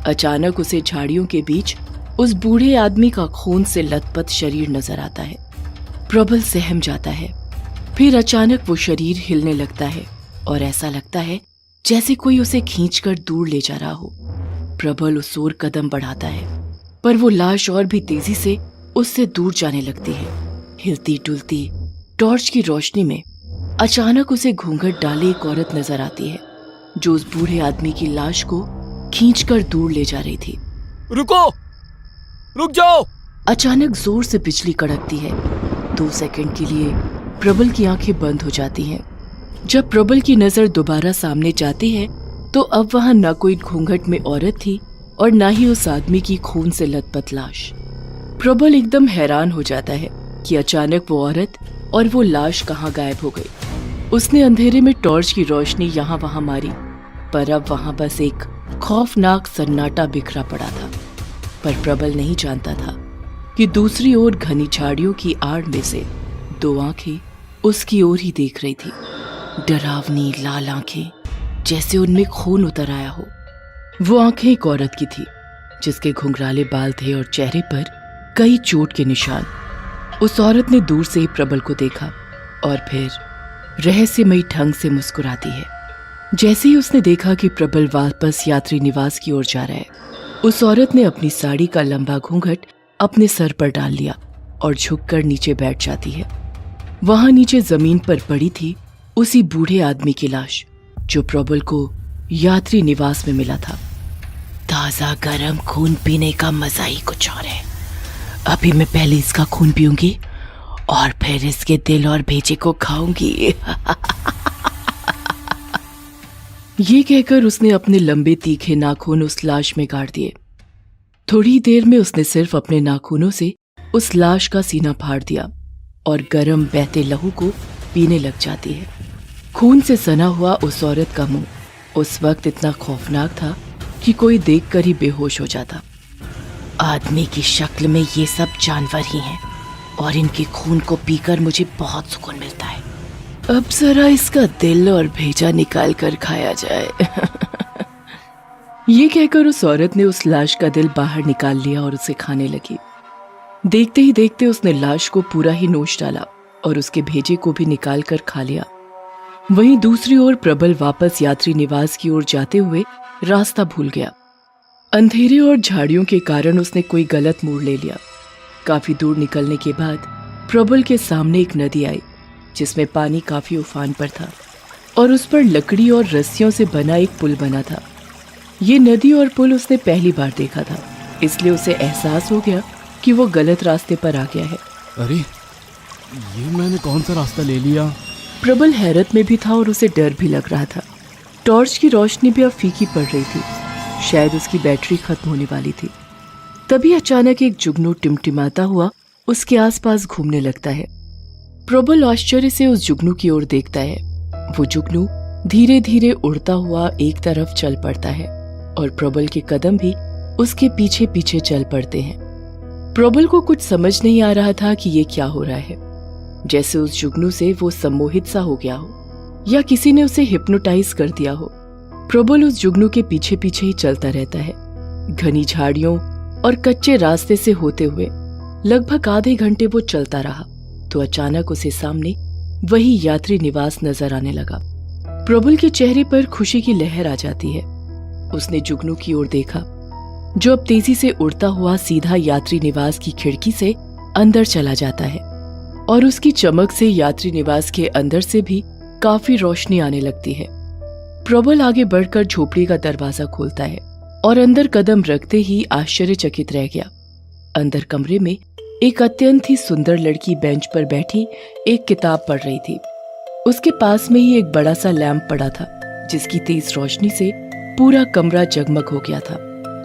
अचानक उसे झाड़ियों के बीच उस बूढ़े आदमी का खून से लथपथ शरीर नजर आता है। प्रबल सहम जाता है। फिर अचानक वो शरीर हिलने लगता है और ऐसा लगता है जैसे कोई उसे खींचकर दूर ले जा रहा हो। प्रबल उस ओर कदम बढ़ाता है, पर वो लाश और भी तेजी से उससे दूर जाने लगती है। हिलती डुलती टॉर्च की रोशनी में अचानक उसे घूंघट डाले एक औरत नजर आती है, जो उस बूढ़े आदमी की लाश को खींचकर दूर ले जा रही थी। रुको! रुक जाओ! अचानक जोर से बिजली कड़कती है। 2 सेकंड के लिए प्रबल की आंखें बंद हो जाती हैं। जब प्रबल की नजर दोबारा सामने जाती है तो अब वहां न कोई घूंघट में औरत थी और न ही उस आदमी की खून से लथपथ लाश। प्रबल एकदम हैरान हो जाता है कि अचानक वो औरत और वो लाश कहाँ गायब हो गई। उसने अंधेरे में टॉर्च की रोशनी यहाँ वहां मारी, पर अब वहां बस एक खौफनाक सन्नाटा बिखरा पड़ा था। पर प्रबल नहीं जानता था कि दूसरी ओर घनी झाड़ियों की आड़ में से 2 आंखें उसकी ओर ही देख रही थी। डरावनी लाल आंखें, जैसे उनमें खून उतर आया हो। वो आंखें एक औरत की थी, जिसके घुंघराले बाल थे और चेहरे पर कई चोट के निशान। उस औरत ने दूर से ही प्रबल को देखा और फिर रहस्यमयी ढंग से मुस्कुराती है। जैसे ही उसने देखा कि प्रबल वापस यात्री निवास की ओर जा रहा है, उस औरत ने अपनी साड़ी का लंबा घूंघट अपने सर पर डाल लिया और झुककर नीचे बैठ जाती है। वहां नीचे जमीन पर पड़ी थी उसी बूढ़े आदमी की लाश, जो प्रबल को यात्री निवास में मिला था। ताजा गरम खून पीने का मजा ही कुछ और है। अभी मैं पहले इसका खून पीऊंगी और फिर इसके दिल और भेजे को खाऊंगी। ये कहकर उसने अपने लंबे तीखे नाखून उस लाश में गाड़ दिए। थोड़ी देर में उसने सिर्फ अपने नाखूनों से उस लाश का सीना फाड़ दिया और गरम बहते लहू को पीने लग जाती है। खून से सना हुआ उस औरत का मुंह उस वक्त इतना खौफनाक था कि कोई देखकर ही बेहोश हो जाता। आदमी की शक्ल में ये सब जानवर ही हैं और इनके खून को पीकर मुझे बहुत सुकून मिलता है। अब जरा इसका दिल और भेजा निकाल कर खाया जाए। ये कहकर उस औरत ने उस लाश का दिल बाहर निकाल लिया और उसे खाने लगी। देखते ही देखते उसने लाश को पूरा ही नोच डाला और उसके भेजे को भी निकाल कर खा लिया। वहीं दूसरी ओर प्रबल वापस यात्री निवास की ओर जाते हुए रास्ता भूल गया। अंधेरे और झाड़ियों के कारण उसने कोई गलत मोड़ ले लिया। काफी दूर निकलने के बाद प्रबल के सामने एक नदी आई, जिसमें पानी काफी उफान पर था और उस पर लकड़ी और रस्सियों से बना एक पुल बना था। ये नदी और पुल उसने पहली बार देखा था, इसलिए उसे एहसास हो गया कि वो गलत रास्ते पर आ गया है। अरे, ये मैंने कौन सा रास्ता ले लिया? प्रबल हैरत में भी था और उसे डर भी लग रहा था। टॉर्च की रोशनी भी अब फीकी पड़ रही थी, शायद उसकी बैटरी खत्म होने वाली थी। तभी अचानक एक जुगनू टिमटिमाता हुआ उसके आसपास घूमने लगता है। प्रबल आश्चर्य से उस जुगनू की ओर देखता है। वो जुगनू धीरे धीरे उड़ता हुआ एक तरफ चल पड़ता है और प्रबल के कदम भी उसके पीछे पीछे चल पड़ते हैं। प्रबल को कुछ समझ नहीं आ रहा था कि ये क्या हो रहा है, जैसे उस जुगनू से वो सम्मोहित सा हो गया हो या किसी ने उसे हिप्नोटाइज कर दिया हो। प्रबल उस जुगनू के पीछे पीछे ही चलता रहता है। घनी झाड़ियों और कच्चे रास्ते से होते हुए लगभग आधे घंटे वो चलता रहा तो अचानक उसे सामने वही यात्री निवास नजर आने लगा। प्रबल के चेहरे पर खुशी की लहर आ जाती है। उसने जुगनू की ओर देखा जो अब तेजी से उड़ता हुआ सीधा यात्री निवास की खिड़की से अंदर चला जाता है और उसकी चमक से यात्री निवास के अंदर से भी काफी रोशनी आने लगती है। प्रबल आगे बढ़कर झोपड़ी का दरवाजा खोलता है और अंदर कदम रखते ही आश्चर्यचकित रह गया। अंदर कमरे में एक अत्यंत ही सुंदर लड़की बेंच पर बैठी एक किताब पढ़ रही थी। उसके पास में ही एक बड़ा सा लैंप पड़ा था जिसकी तेज रोशनी से पूरा कमरा जगमग हो गया था।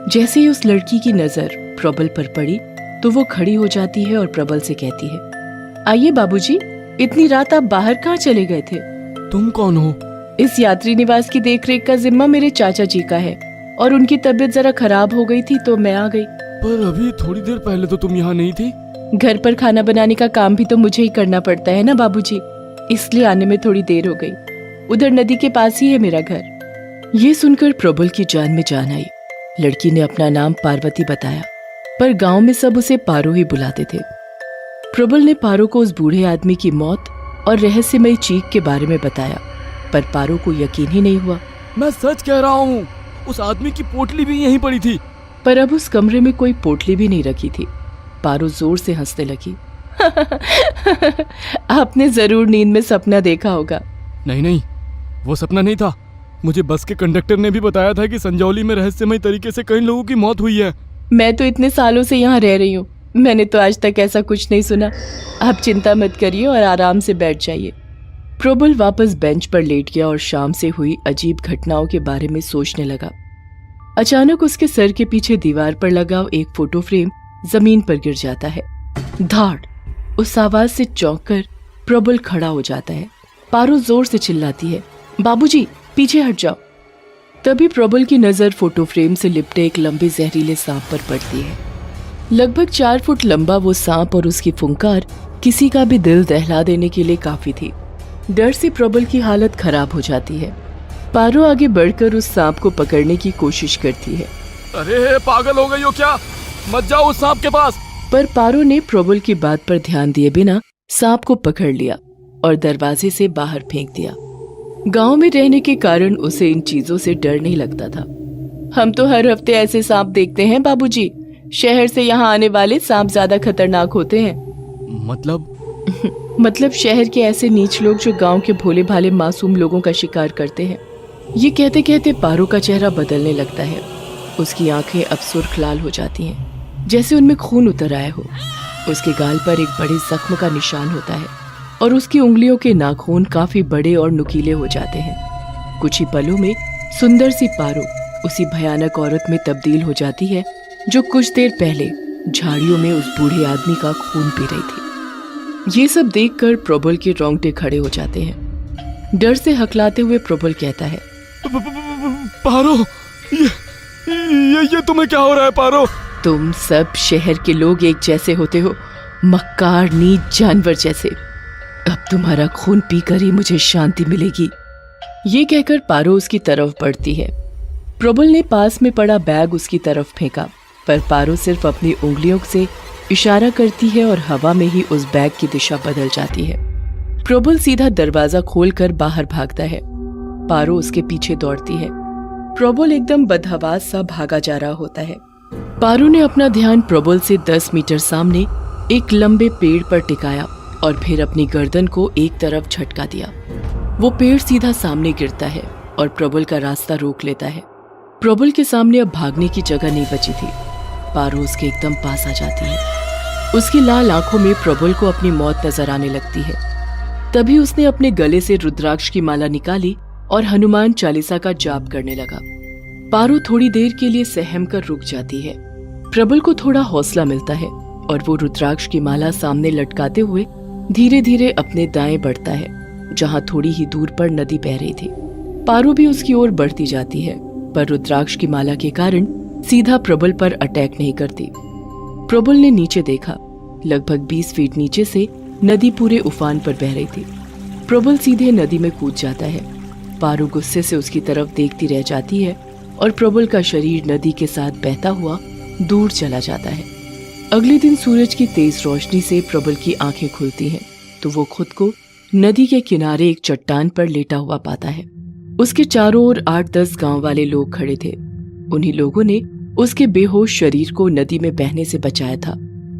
जैसे ही उस लड़की की नजर प्रबल पर पड़ी तो वो खड़ी हो जाती है और प्रबल से कहती है, आइए बाबूजी, इतनी रात आप बाहर कहाँ चले गए थे? तुम कौन हो? इस यात्री निवास की देखरेख का जिम्मा मेरे चाचा जी का है और उनकी तबीयत जरा खराब हो गई थी तो मैं आ गई। पर अभी थोड़ी देर पहले तो तुम यहाँ नहीं थी। घर पर खाना बनाने का काम भी तो मुझे ही करना पड़ता है ना बाबूजी, इसलिए आने में थोड़ी देर हो गई। उधर नदी के पास ही है मेरा घर। ये सुनकर प्रबल की जान में जान आई। लड़की ने अपना नाम पार्वती बताया, पर गांव में सब उसे पारो ही बुलाते थे। प्रबल ने पारो को उस बूढ़े आदमी की मौत और रहस्यमयी चीख के बारे में बताया, पर पारो को यकीन ही नहीं हुआ। मैं सच कह रहा हूँ, उस आदमी की पोटली भी यहीं पड़ी थी। पर अब उस कमरे में कोई पोटली भी नहीं रखी थी। पारो जोर से हंसने लगी। आपने जरूर नींद में सपना देखा होगा। नहीं, वो सपना नहीं था। मुझे बस के कंडक्टर ने भी बताया था कि संजौली में रहस्यमय तरीके से कई लोगों की मौत हुई है। मैं तो इतने सालों से यहाँ रह रही हूँ, मैंने तो आज तक ऐसा कुछ नहीं सुना। आप चिंता मत करिए और आराम से बैठ जाइए। प्रबल वापस बेंच पर लेट गया और शाम से हुई अजीब घटनाओं के बारे में सोचने लगा। अचानक उसके सर के पीछे दीवार पर लगा एक फोटो फ्रेम जमीन पर गिर जाता है। धाड़! उस आवाज से चौंककर प्रबल खड़ा हो जाता है। पारो जोर से चिल्लाती है, बाबूजी पीछे हट जाओ। तभी प्रबल की नजर फोटो फ्रेम से लिपटे एक लंबे जहरीले सांप पर पड़ती है। लगभग 4 फुट लंबा वो सांप और उसकी फुंकार किसी का भी दिल दहला देने के लिए काफी थी। डर से प्रबल की हालत खराब हो जाती है। पारो आगे बढ़कर उस सांप को पकड़ने की कोशिश करती है। अरे पागल हो गई हो क्या? मत जाओ उस सांप के पास। पर पारो ने प्रबल की बात पर ध्यान दिए बिना सांप को पकड़ लिया और दरवाजे से बाहर फेंक दिया। गांव में रहने के कारण उसे इन चीजों से डर नहीं लगता था। हम तो हर हफ्ते ऐसे सांप देखते हैं बाबूजी। शहर से यहाँ आने वाले सांप ज्यादा खतरनाक होते हैं। मतलब शहर के ऐसे नीच लोग जो गांव के भोले भाले मासूम लोगों का शिकार करते हैं। ये कहते कहते पारो का चेहरा बदलने लगता है। उसकी आंखें अब सुर्ख लाल हो जाती हैं, जैसे उनमें खून उतर आया हो। उसके गाल पर एक बड़े जख्म का निशान होता है और उसकी उंगलियों के नाखून काफी बड़े और नुकीले हो जाते हैं। कुछ ही पलों में सुंदर सी पारो उसी भयानक औरत में तब्दील हो जाती है जो कुछ देर पहले झाड़ियों में उस बूढ़े आदमी का खून पी रही थी। ये सब देखकर प्रबल के रोंगटे खड़े हो जाते हैं। डर से हकलाते हुए प्रबल कहता है, पारो, ये तुम्हें क्या हो रहा है पारो? तुम सब शहर के लोग एक जैसे होते हो, मक्कार नीच जानवर जैसे। अब तुम्हारा खून पीकर ही मुझे शांति मिलेगी। ये कहकर पारो उसकी तरफ बढ़ती है। प्रबल ने पास में पड़ा बैग उसकी तरफ फेंका, पर पारो सिर्फ अपनी उंगलियों से इशारा करती है और हवा में ही उस बैग की दिशा बदल जाती है। प्रबल सीधा दरवाजा खोलकर बाहर भागता है। पारो उसके पीछे दौड़ती है। प्रबल एकदम बदहवास सा भागा जा रहा होता है। पारो ने अपना ध्यान प्रबल से 10 मीटर सामने एक लंबे पेड़ पर टिकाया और फिर अपनी गर्दन को एक तरफ झटका दिया। वो पेड़ सीधा सामने गिरता है और प्रबल का रास्ता रोक लेता है। प्रबल के सामने अब भागने की जगह नहीं बची थी। पारो उसके एकदम पास आ जाती है। उसकी लाल आंखों में प्रबल को अपनी मौत नजर आने लगती है। तभी उसने अपने गले से रुद्राक्ष की माला निकाली और हनुमान चालीसा का जाप करने लगा। पारो थोड़ी देर के लिए सहम कर रुक जाती है। प्रबल को थोड़ा हौसला मिलता है और वो रुद्राक्ष की माला सामने लटकाते हुए धीरे धीरे अपने दाएं बढ़ता है। जहां थोड़ी ही दूर पर नदी बह रही थी। पारो भी उसकी ओर बढ़ती जाती है, पर रुद्राक्ष की माला के कारण सीधा प्रबल पर अटैक नहीं करती। प्रबल ने नीचे देखा। लगभग 20 फीट नीचे से नदी पूरे उफान पर बह रही थी। प्रबल सीधे नदी में कूद जाता है। पारो गुस्से से उसकी तरफ देखती रह जाती है और प्रबल का शरीर नदी के साथ बहता हुआ दूर चला जाता है। अगले दिन सूरज की तेज रोशनी से प्रबल की आंखें खुलती हैं तो वो खुद को नदी के किनारे एक चट्टान पर लेटा हुआ पाता है। उसके चारों ओर 8-10 गांव वाले लोग खड़े थे। उन्हीं लोगों ने उसके बेहोश शरीर को नदी में बहने से बचाया था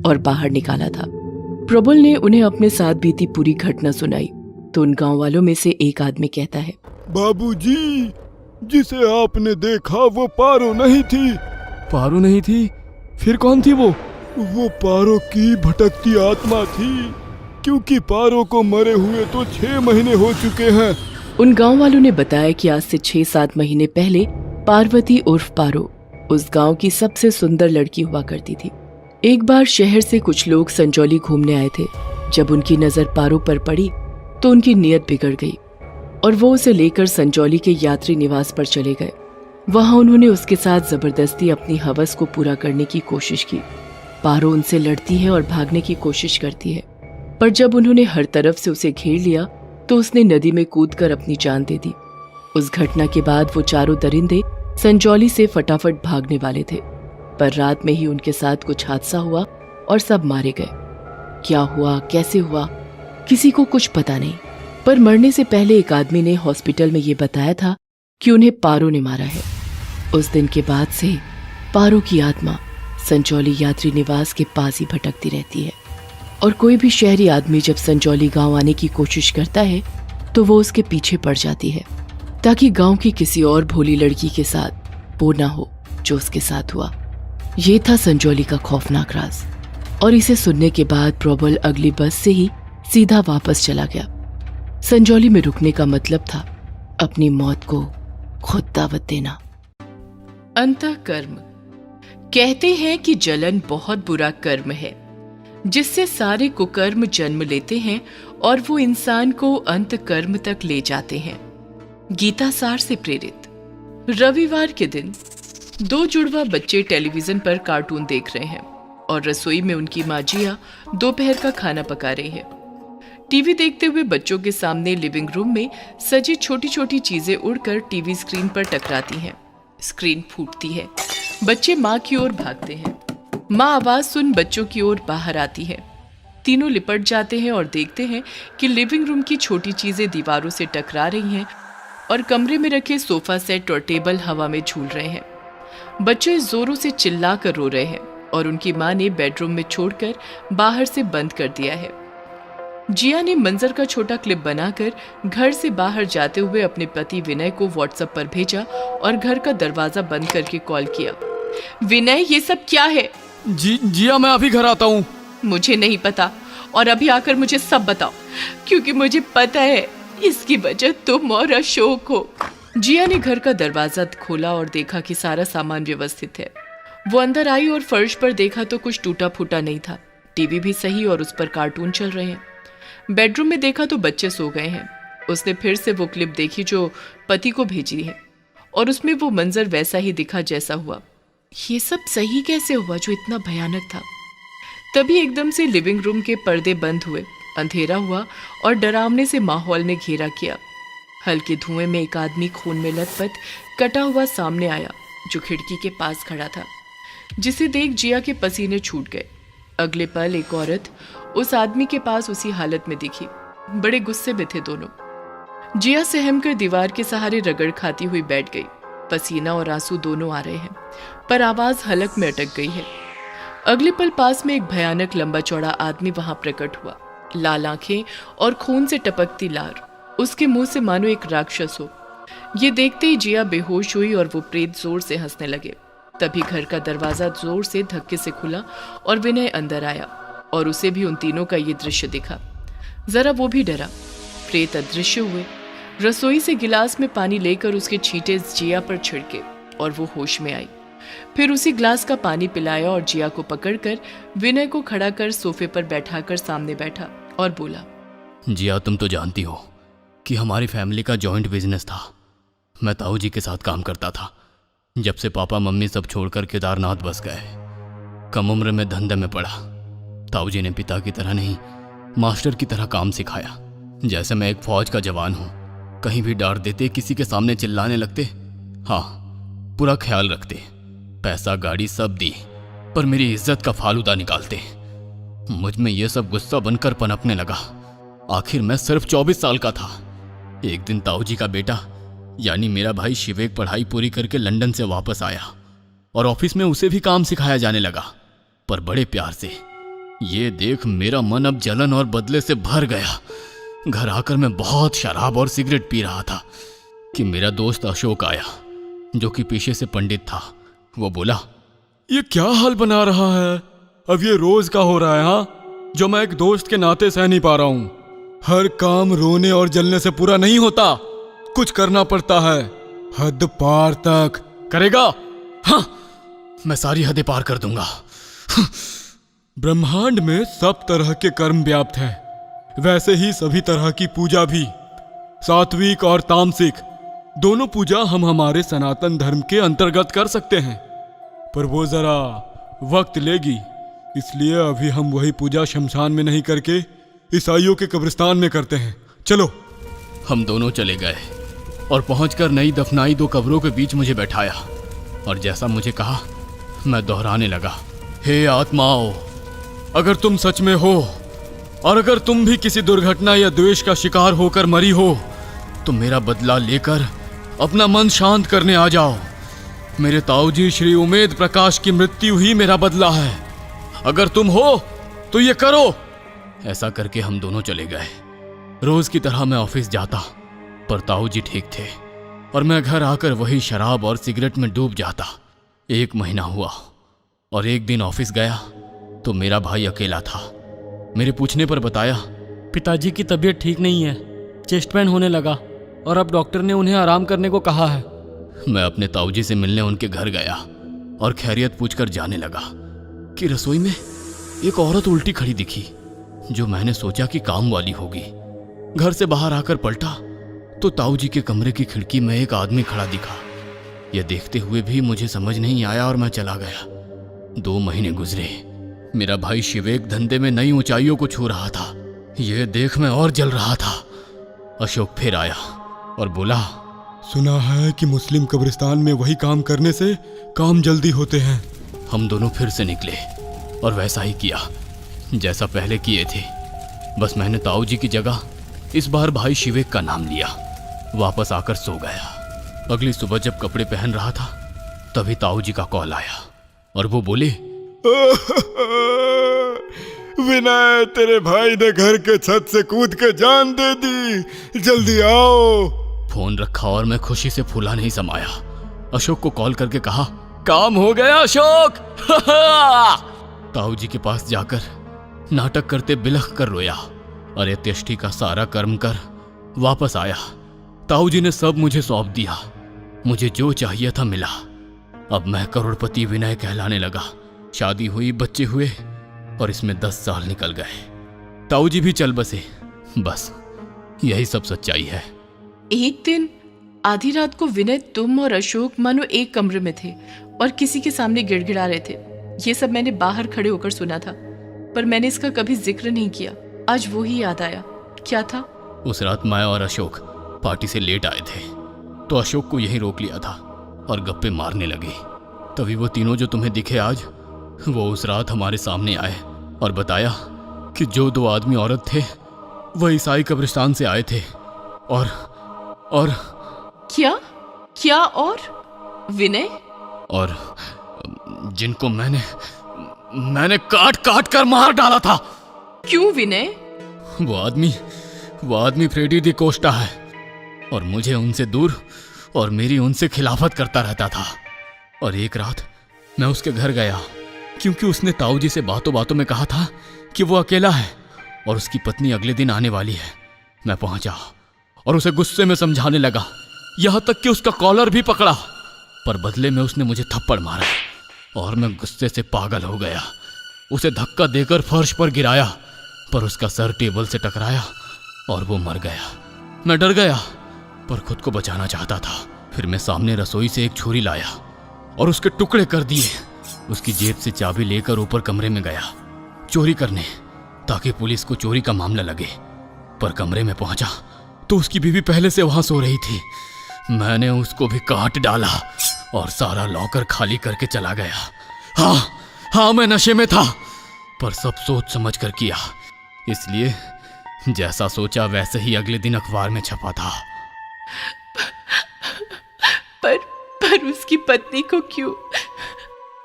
और बाहर निकाला था। प्रबल ने उन्हें अपने साथ बीती पूरी घटना सुनाई तो उन गांव वालों में से एक आदमी कहता है, बाबूजी, जिसे आपने देखा वो पारो नहीं थी। पारो नहीं थी? फिर कौन थी वो? वो पारो की भटकती आत्मा थी, क्योंकि पारो को मरे हुए तो 6 महीने हो चुके हैं। उन गांव वालों ने बताया कि आज से 6-7 महीने पहले पार्वती उर्फ पारो उस गांव की सबसे सुंदर लड़की हुआ करती थी। एक बार शहर से कुछ लोग संजौली घूमने आए थे। जब उनकी नजर पारो पर पड़ी तो उनकी नीयत बिगड़ गई और वो उसे लेकर संजौली के यात्री निवास पर चले गए। वहां उन्होंने उसके साथ जबरदस्ती अपनी हवस को पूरा करने की कोशिश की। पारो उनसे लड़ती है और भागने की कोशिश करती है, पर जब उन्होंने हर तरफ से उसे घेर लिया तो उसने नदी में कूदकर अपनी जान दे दी। उस घटना के बाद वो चारों दरिंदे संजौली से फटाफट भागने वाले थे, पर रात में ही उनके साथ कुछ हादसा हुआ और सब मारे गए। क्या हुआ, कैसे हुआ, किसी को कुछ पता नहीं, पर मरने से पहले एक आदमी ने हॉस्पिटल में ये बताया था कि उन्हें पारो ने मारा है। उस दिन के बाद से पारो की आत्मा संजौली यात्री निवास के पास ही भटकती रहती है और कोई भी शहरी आदमी जब संजौली गांव आने की कोशिश करता है तो वो उसके पीछे पड़ जाती है ताकि गांव की किसी और भोली लड़की के साथ वो ना हो जो उसके साथ हुआ। ये था संजौली का खौफनाक राज। और इसे सुनने के बाद प्रबल अगली बस से ही सीधा वापस चला गया। संजौली में रुकने का मतलब था अपनी मौत को खुद दावत देना। अंतःकर्म। कहते हैं कि जलन बहुत बुरा कर्म है जिससे सारे कुकर्म जन्म लेते हैं और वो इंसान को अंत कर्म तक ले जाते हैं। गीता सार से प्रेरित। रविवार के दिन 2 जुड़वा बच्चे टेलीविजन पर कार्टून देख रहे हैं और रसोई में उनकी माँ जिया दोपहर का खाना पका रही है। टीवी देखते हुए बच्चों के सामने लिविंग रूम में सजी छोटी छोटी चीजें उड़कर टीवी स्क्रीन पर टकराती हैं। स्क्रीन फूटती है। बच्चे माँ की ओर भागते हैं। माँ आवाज सुन बच्चों की ओर बाहर आती है। तीनों लिपट जाते हैं और देखते हैं कि लिविंग रूम की छोटी चीजें दीवारों से टकरा रही हैं और कमरे में रखे सोफा सेट और टेबल हवा में झूल रहे हैं। बच्चे जोरों से चिल्ला कर रो रहे हैं और उनकी माँ ने बेडरूम में छोड़कर बाहर से बंद कर दिया है। जिया ने मंजर का छोटा क्लिप बनाकर घर से बाहर जाते हुए अपने पति विनय को व्हाट्सएप पर भेजा और घर का दरवाजा बंद करके कॉल किया। विनय, ये सब क्या है? जिया, मैं अभी घर आता हूँ। मुझे नहीं पता और अभी आकर मुझे सब बताओ, क्योंकि मुझे पता है इसकी वजह तुम और अशोक हो। जिया ने घर का दरवाजा खोला और देखा कि सारा सामान व्यवस्थित है। वो अंदर आई और फर्श पर देखा तो कुछ टूटा फूटा नहीं था। टीवी भी सही और उस पर कार्टून चल रहे हैं। बेडरूम में देखा तो बच्चे सो गए हैं। उसने फिर से वो क्लिप देखी जो पति को भेजी है और उसमें वो मंजर वैसा ही दिखा जैसा हुआ। ये सब सही कैसे हुआ जो इतना भयानक था? तभी एकदम से लिविंग रूम के पर्दे बंद हुए, अंधेरा हुआ और डरावने से माहौल ने घेरा किया। हल्के धुएं में एक आदमी खून में लथपथ कटा हुआ सामने आया जो खिड़की के पास खड़ा था, जिसे देख जिया के पसीने छूट गए। अगले पल एक औरत उस आदमी के पास उसी हालत में दिखी। बड़े गुस्से में थे दोनों। जिया सहमकर दीवार के सहारे रगड़ खाती हुई बैठ गई। पसीना और आंसू दोनों आ रहे हैं, पर आवाज हलक में अटक गई है। अगले पल पास में एक भयानक लंबा चौड़ा आदमी वहां प्रकट हुआ। लाल आंखें और खून से टपकती लार, उसके मुंह से मानो एक राक्षस हो। ये देखते ही जिया बेहोश हुई और वो प्रेत जोर से हंसने लगे। तभी घर का दरवाजा जोर से धक्के से खुला और विनय अंदर आया और उसे भी उन तीनों का ये दृश्य दिखा। जरा वो भी डरा। प्रेत अदृश्य हुए। रसोई से गिलास में पानी लेकर उसके छींटे जिया पर छिड़के और वो होश में आई। फिर उसी ग्लास का पानी पिलाया और जिया को पकड़कर विनय को खड़ा कर सोफे पर बैठाकर सामने बैठा और बोला, जिया, तुम तो जानती हो कि हमारी फैमिली का जॉइंट बिजनेस था। मैं ताऊ जी के साथ काम करता था। जब से पापा मम्मी सब छोड़कर केदारनाथ बस गए, कम उम्र में धंधे में पड़ा। ताऊ जी ने पिता की तरह नहीं, मास्टर की तरह काम सिखाया। जैसे मैं एक फौज का जवान हूँ, कहीं भी डांट देते, किसी के सामने चिल्लाने लगते, हाँ पूरा ख्याल रखते, पैसा गाड़ी सब दी, पर मेरी इज्जत का फालूदा निकालते। मुझ में यह सब गुस्सा बनकर पनपने लगा। आखिर मैं सिर्फ 24 साल का था। एक दिन ताऊ जी का बेटा यानी मेरा भाई शिवेक पढ़ाई पूरी करके लंदन से वापस आया और ऑफिस में उसे भी काम सिखाया जाने लगा, पर बड़े प्यार से। ये देख मेरा मन अब जलन और बदले से भर गया। घर आकर मैं बहुत शराब और सिगरेट पी रहा था कि मेरा दोस्त अशोक आया, जो कि पेशे से पंडित था। वो बोला, ये क्या हाल बना रहा है? अब ये रोज का हो रहा है, हाँ? जो मैं एक दोस्त के नाते सह नहीं पा रहा हूं। हर काम रोने और जलने से पूरा नहीं होता, कुछ करना पड़ता है, हद पार तक। करेगा? हाँ मैं सारी हदें पार कर दूंगा। ब्रह्मांड में सब तरह के कर्म व्याप्त हैं। वैसे ही सभी तरह की पूजा भी, सात्विक और तामसिक दोनों पूजा हम हमारे सनातन धर्म के अंतर्गत कर सकते हैं, पर वो जरा वक्त लेगी। इसलिए अभी हम वही पूजा शमशान में नहीं करके ईसाइयों के कब्रिस्तान में करते हैं। चलो। हम दोनों चले गए और पहुंचकर नई दफनाई 2 कब्रों के बीच मुझे बैठाया और जैसा मुझे कहा मैं दोहराने लगा, हे आत्माओं, अगर तुम सच में हो और अगर तुम भी किसी दुर्घटना या द्वेष का शिकार होकर मरी हो तो मेरा बदला लेकर अपना मन शांत करने आ जाओ। मेरे ताऊजी श्री उमेद प्रकाश की मृत्यु ही मेरा बदला है। अगर तुम हो तो ये करो। ऐसा करके हम दोनों चले गए। रोज की तरह मैं ऑफिस जाता, पर ताऊजी ठीक थे और मैं घर आकर वही शराब और सिगरेट में डूब जाता। 1 महीना हुआ और एक दिन ऑफिस गया तो मेरा भाई अकेला था। मेरे पूछने पर बताया, पिताजी की तबीयत ठीक नहीं है, चेस्ट पेन होने लगा और अब डॉक्टर ने उन्हें आराम करने को कहा है। मैं अपने ताऊजी से मिलने उनके घर गया और खैरियत पूछकर जाने लगा कि रसोई में एक औरत उल्टी खड़ी दिखी, जो मैंने सोचा कि काम वाली होगी। घर से बाहर आकर पलटा तो ताऊजी के कमरे की खिड़की में एक आदमी खड़ा दिखा। यह देखते हुए भी मुझे समझ नहीं आया और मैं चला गया। 2 महीने गुजरे। मेरा भाई शिवेक धंधे में नई ऊंचाइयों को छू रहा था। यह देख मैं और जल रहा था। अशोक फिर आया और बोला, सुना है कि मुस्लिम कब्रिस्तान में वही काम करने से काम जल्दी होते हैं। हम दोनों फिर से निकले और वैसा ही किया जैसा पहले किए थे। बस मैंने ताऊजी की जगह इस बार भाई शिवेक का नाम लिया। वापस आकर सो गया। अगली सुबह जब कपड़े पहन रहा था तभी ताऊजी का कॉल आया और वो बोले, विनय, तेरे भाई ने घर के छत से कूद के जान दे दी, जल्दी आओ। फोन रखा और मैं खुशी से फूला नहीं समाया। अशोक को कॉल करके कहा, काम हो गया अशोक। ताऊजी के पास जाकर नाटक करते बिलख कर रोया। अरे त्यष्टि का सारा कर्म कर वापस आया। ताऊजी ने सब मुझे सौंप दिया। मुझे जो चाहिए था मिला। अब मैं करोड़पति विनय कहलाने लगा। शादी हुई, बच्चे हुए और इसमें 10 साल निकल गए। ताऊजी भी चल बसे। बस यही सब सच्चाई है। एक दिन आधी रात को विनय, तुम और अशोक मानो एक कमरे में थे और किसी के सामने गिड़गिड़ा रहे थे। ये सब मैंने बाहर खड़े होकर सुना था, पर मैंने इसका कभी जिक्र नहीं किया। आज वो ही याद आया। क्या था? उस रात मैं और अशोक पार्टी से लेट आए थे तो अशोक को यहीं रोक लिया था और गप्पे मारने लगे। तभी वो तीनों जो तुम्हें दिखे आज, वो उस रात हमारे सामने आए और बताया कि जो 2 आदमी औरत थे वह ईसाई कब्रिस्तान से आए थे और क्या और विनय? और जिनको मैंने काट काट कर मार डाला था। क्यों विनय? वो आदमी फ्रेडी दी कोस्टा है और मुझे उनसे दूर और मेरी उनसे खिलाफत करता रहता था। और एक रात मैं उसके घर गया क्योंकि उसने ताऊजी से बातों बातों में कहा था कि वो अकेला है और उसकी पत्नी अगले दिन आने वाली है। मैं पहुंचा और उसे गुस्से में समझाने लगा, यहां तक कि उसका कॉलर भी पकड़ा, पर बदले में उसने मुझे थप्पड़ मारा और मैं गुस्से से पागल हो गया। उसे धक्का देकर फर्श पर गिराया, पर उसका सर टेबल से टकराया और वो मर गया। मैं डर गया पर खुद को बचाना चाहता था। फिर मैं सामने रसोई से एक छुरी लाया और उसके टुकड़े कर दिए। उसकी जेब से चाबी लेकर ऊपर कमरे में गया चोरी करने, ताकि पुलिस को चोरी का मामला लगे। पर कमरे में पहुंचा तो उसकी बीवी पहले से वहां सो रही थी। मैंने उसको भी काट डाला और सारा लॉकर खाली करके चला गया। हाँ, मैं नशे में था, पर सब सोच समझ कर किया, इसलिए जैसा सोचा वैसे ही अगले दिन अखबार में छपा था। पर उसकी पत्नी को क्यों?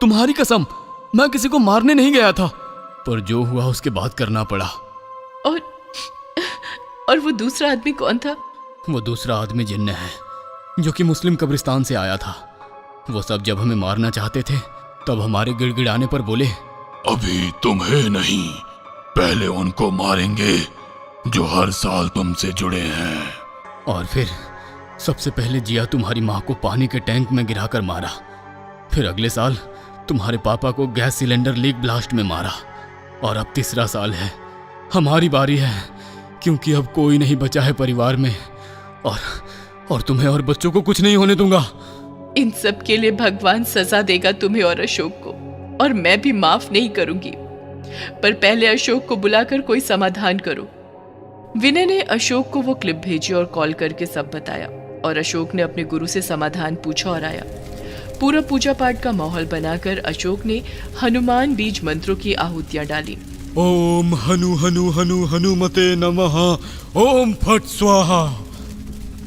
तुम्हारी कसम, मैं किसी को मारने नहीं गया था, पर जो हुआ उसके बाद करना पड़ा। और वो दूसरा आदमी कौन था? वो दूसरा आदमी जिन्न है, जो कि मुस्लिम कब्रिस्तान से आया था। वो सब जब हमें मारना चाहते थे तब हमारे गिड़गिड़ाने पर बोले, अभी तुम्हें नहीं, पहले उनको मारेंगे जो हर साल तुमसे जुड़े हैं। और फिर सबसे पहले जिया तुम्हारी माँ को पानी के टैंक में गिराकर मारा। फिर अगले साल तुम्हारे पापा को गैस सिलेंडर लीक ब्लास्ट में मारा। और अब तीसरा साल है, हमारी बारी है, क्योंकि अब कोई नहीं बचा है परिवार में। और तुम्हें और बच्चों को कुछ नहीं होने दूंगा। इन सब के लिए भगवान सजा देगा तुम्हें और अशोक को, और मैं भी माफ नहीं करूंगी। पर पहले अशोक को बुलाकर कोई समाधान करो। विनय ने अशोक को वो क्लिप भेजी और कॉल करके सब बताया, और अशोक ने अपने गुरु से समाधान पूछा और आया। पूरा पूजा पाठ का माहौल बनाकर अशोक ने हनुमान बीज मंत्रों की आहुतियां डाली। ओम हनु हनु हनु हनुमते नमः, ओम फट स्वाहा।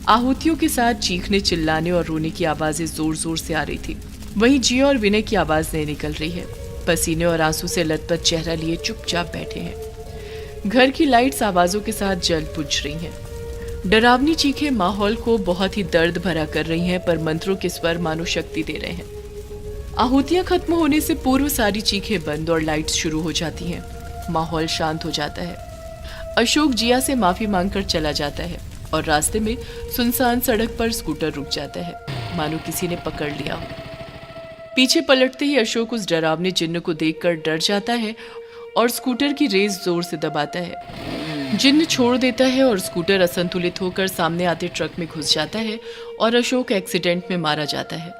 आहुतियों के साथ चीखने, चिल्लाने और रोने की आवाजें जोर जोर से आ रही थी। वहीं जिया और विनय की आवाज नहीं निकल रही है। पसीने और आंसू से लथपथ चेहरा लिए चुपचाप बैठे हैं। घर की लाइट्स आवाजों के साथ जल बुझ रही हैं। डरावनी चीखें माहौल को बहुत ही दर्द भरा कर रही हैं, पर मंत्रों के स्वर मानो शक्ति दे रहे हैं। आहुतियां खत्म होने से पूर्व सारी चीखें बंद और लाइट्स शुरू हो जाती हैं। माहौल शांत हो जाता है। अशोक जिया से माफी मांगकर चला जाता है और रास्ते में सुनसान सड़क पर स्कूटर रुक जाता है, मानो किसी ने पकड़ लिया हो। पीछे पलटते ही अशोक उस डरावने जिन्न को देखकर डर जाता है और स्कूटर की रेस जोर से दबाता है। जिन्न छोड़ देता है और स्कूटर असंतुलित होकर सामने आते ट्रक में घुस जाता है और अशोक एक्सीडेंट में मारा जाता है।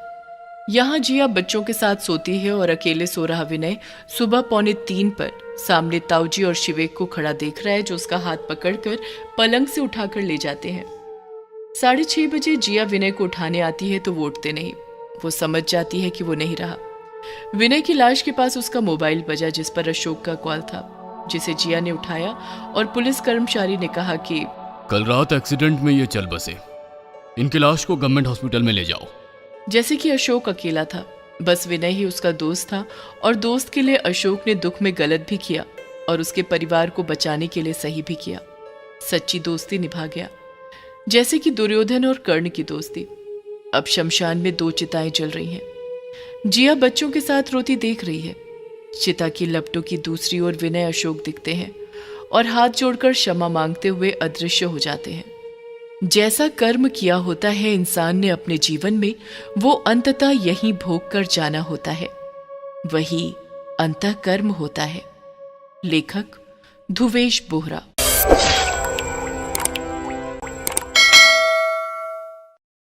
यहाँ जिया बच्चों के साथ सोती है और अकेले सो रहा विनय सुबह 2:45 पर सामने ताऊजी और शिवेक को खड़ा देख रहा है, जो उसका हाथ पकड़कर पलंग से उठाकर ले जाते हैं। 6:30 बजे जिया विनय को उठाने आती है तो वो उठते नहीं। वो समझ जाती है कि वो नहीं रहा। विनय की लाश के पास उसका मोबाइल बजा, जिस पर अशोक का कॉल था, जिसे जिया ने उठाया और पुलिस कर्मचारी ने कहा कि कल रात एक्सीडेंट में ये चल बसे, इनकी लाश को गवर्नमेंट हॉस्पिटल में ले जाओ। जैसे कि अशोक अकेला था, बस विनय ही उसका दोस्त था, और दोस्त के लिए अशोक ने दुख में गलत भी किया और उसके परिवार को बचाने के लिए सही भी किया। सच्ची दोस्ती निभा गया, जैसे कि दुर्योधन और कर्ण की दोस्ती। अब शमशान में 2 चिताएं जल रही हैं। जिया बच्चों के साथ रोती देख रही है। चिता की लपटों की दूसरी ओर विनय अशोक दिखते हैं और हाथ जोड़कर क्षमा मांगते हुए अदृश्य हो जाते हैं। जैसा कर्म किया होता है इंसान ने अपने जीवन में, वो अंततः यही भोग कर जाना होता है। वही अंतः कर्म होता है। लेखक धुवेश बोहरा।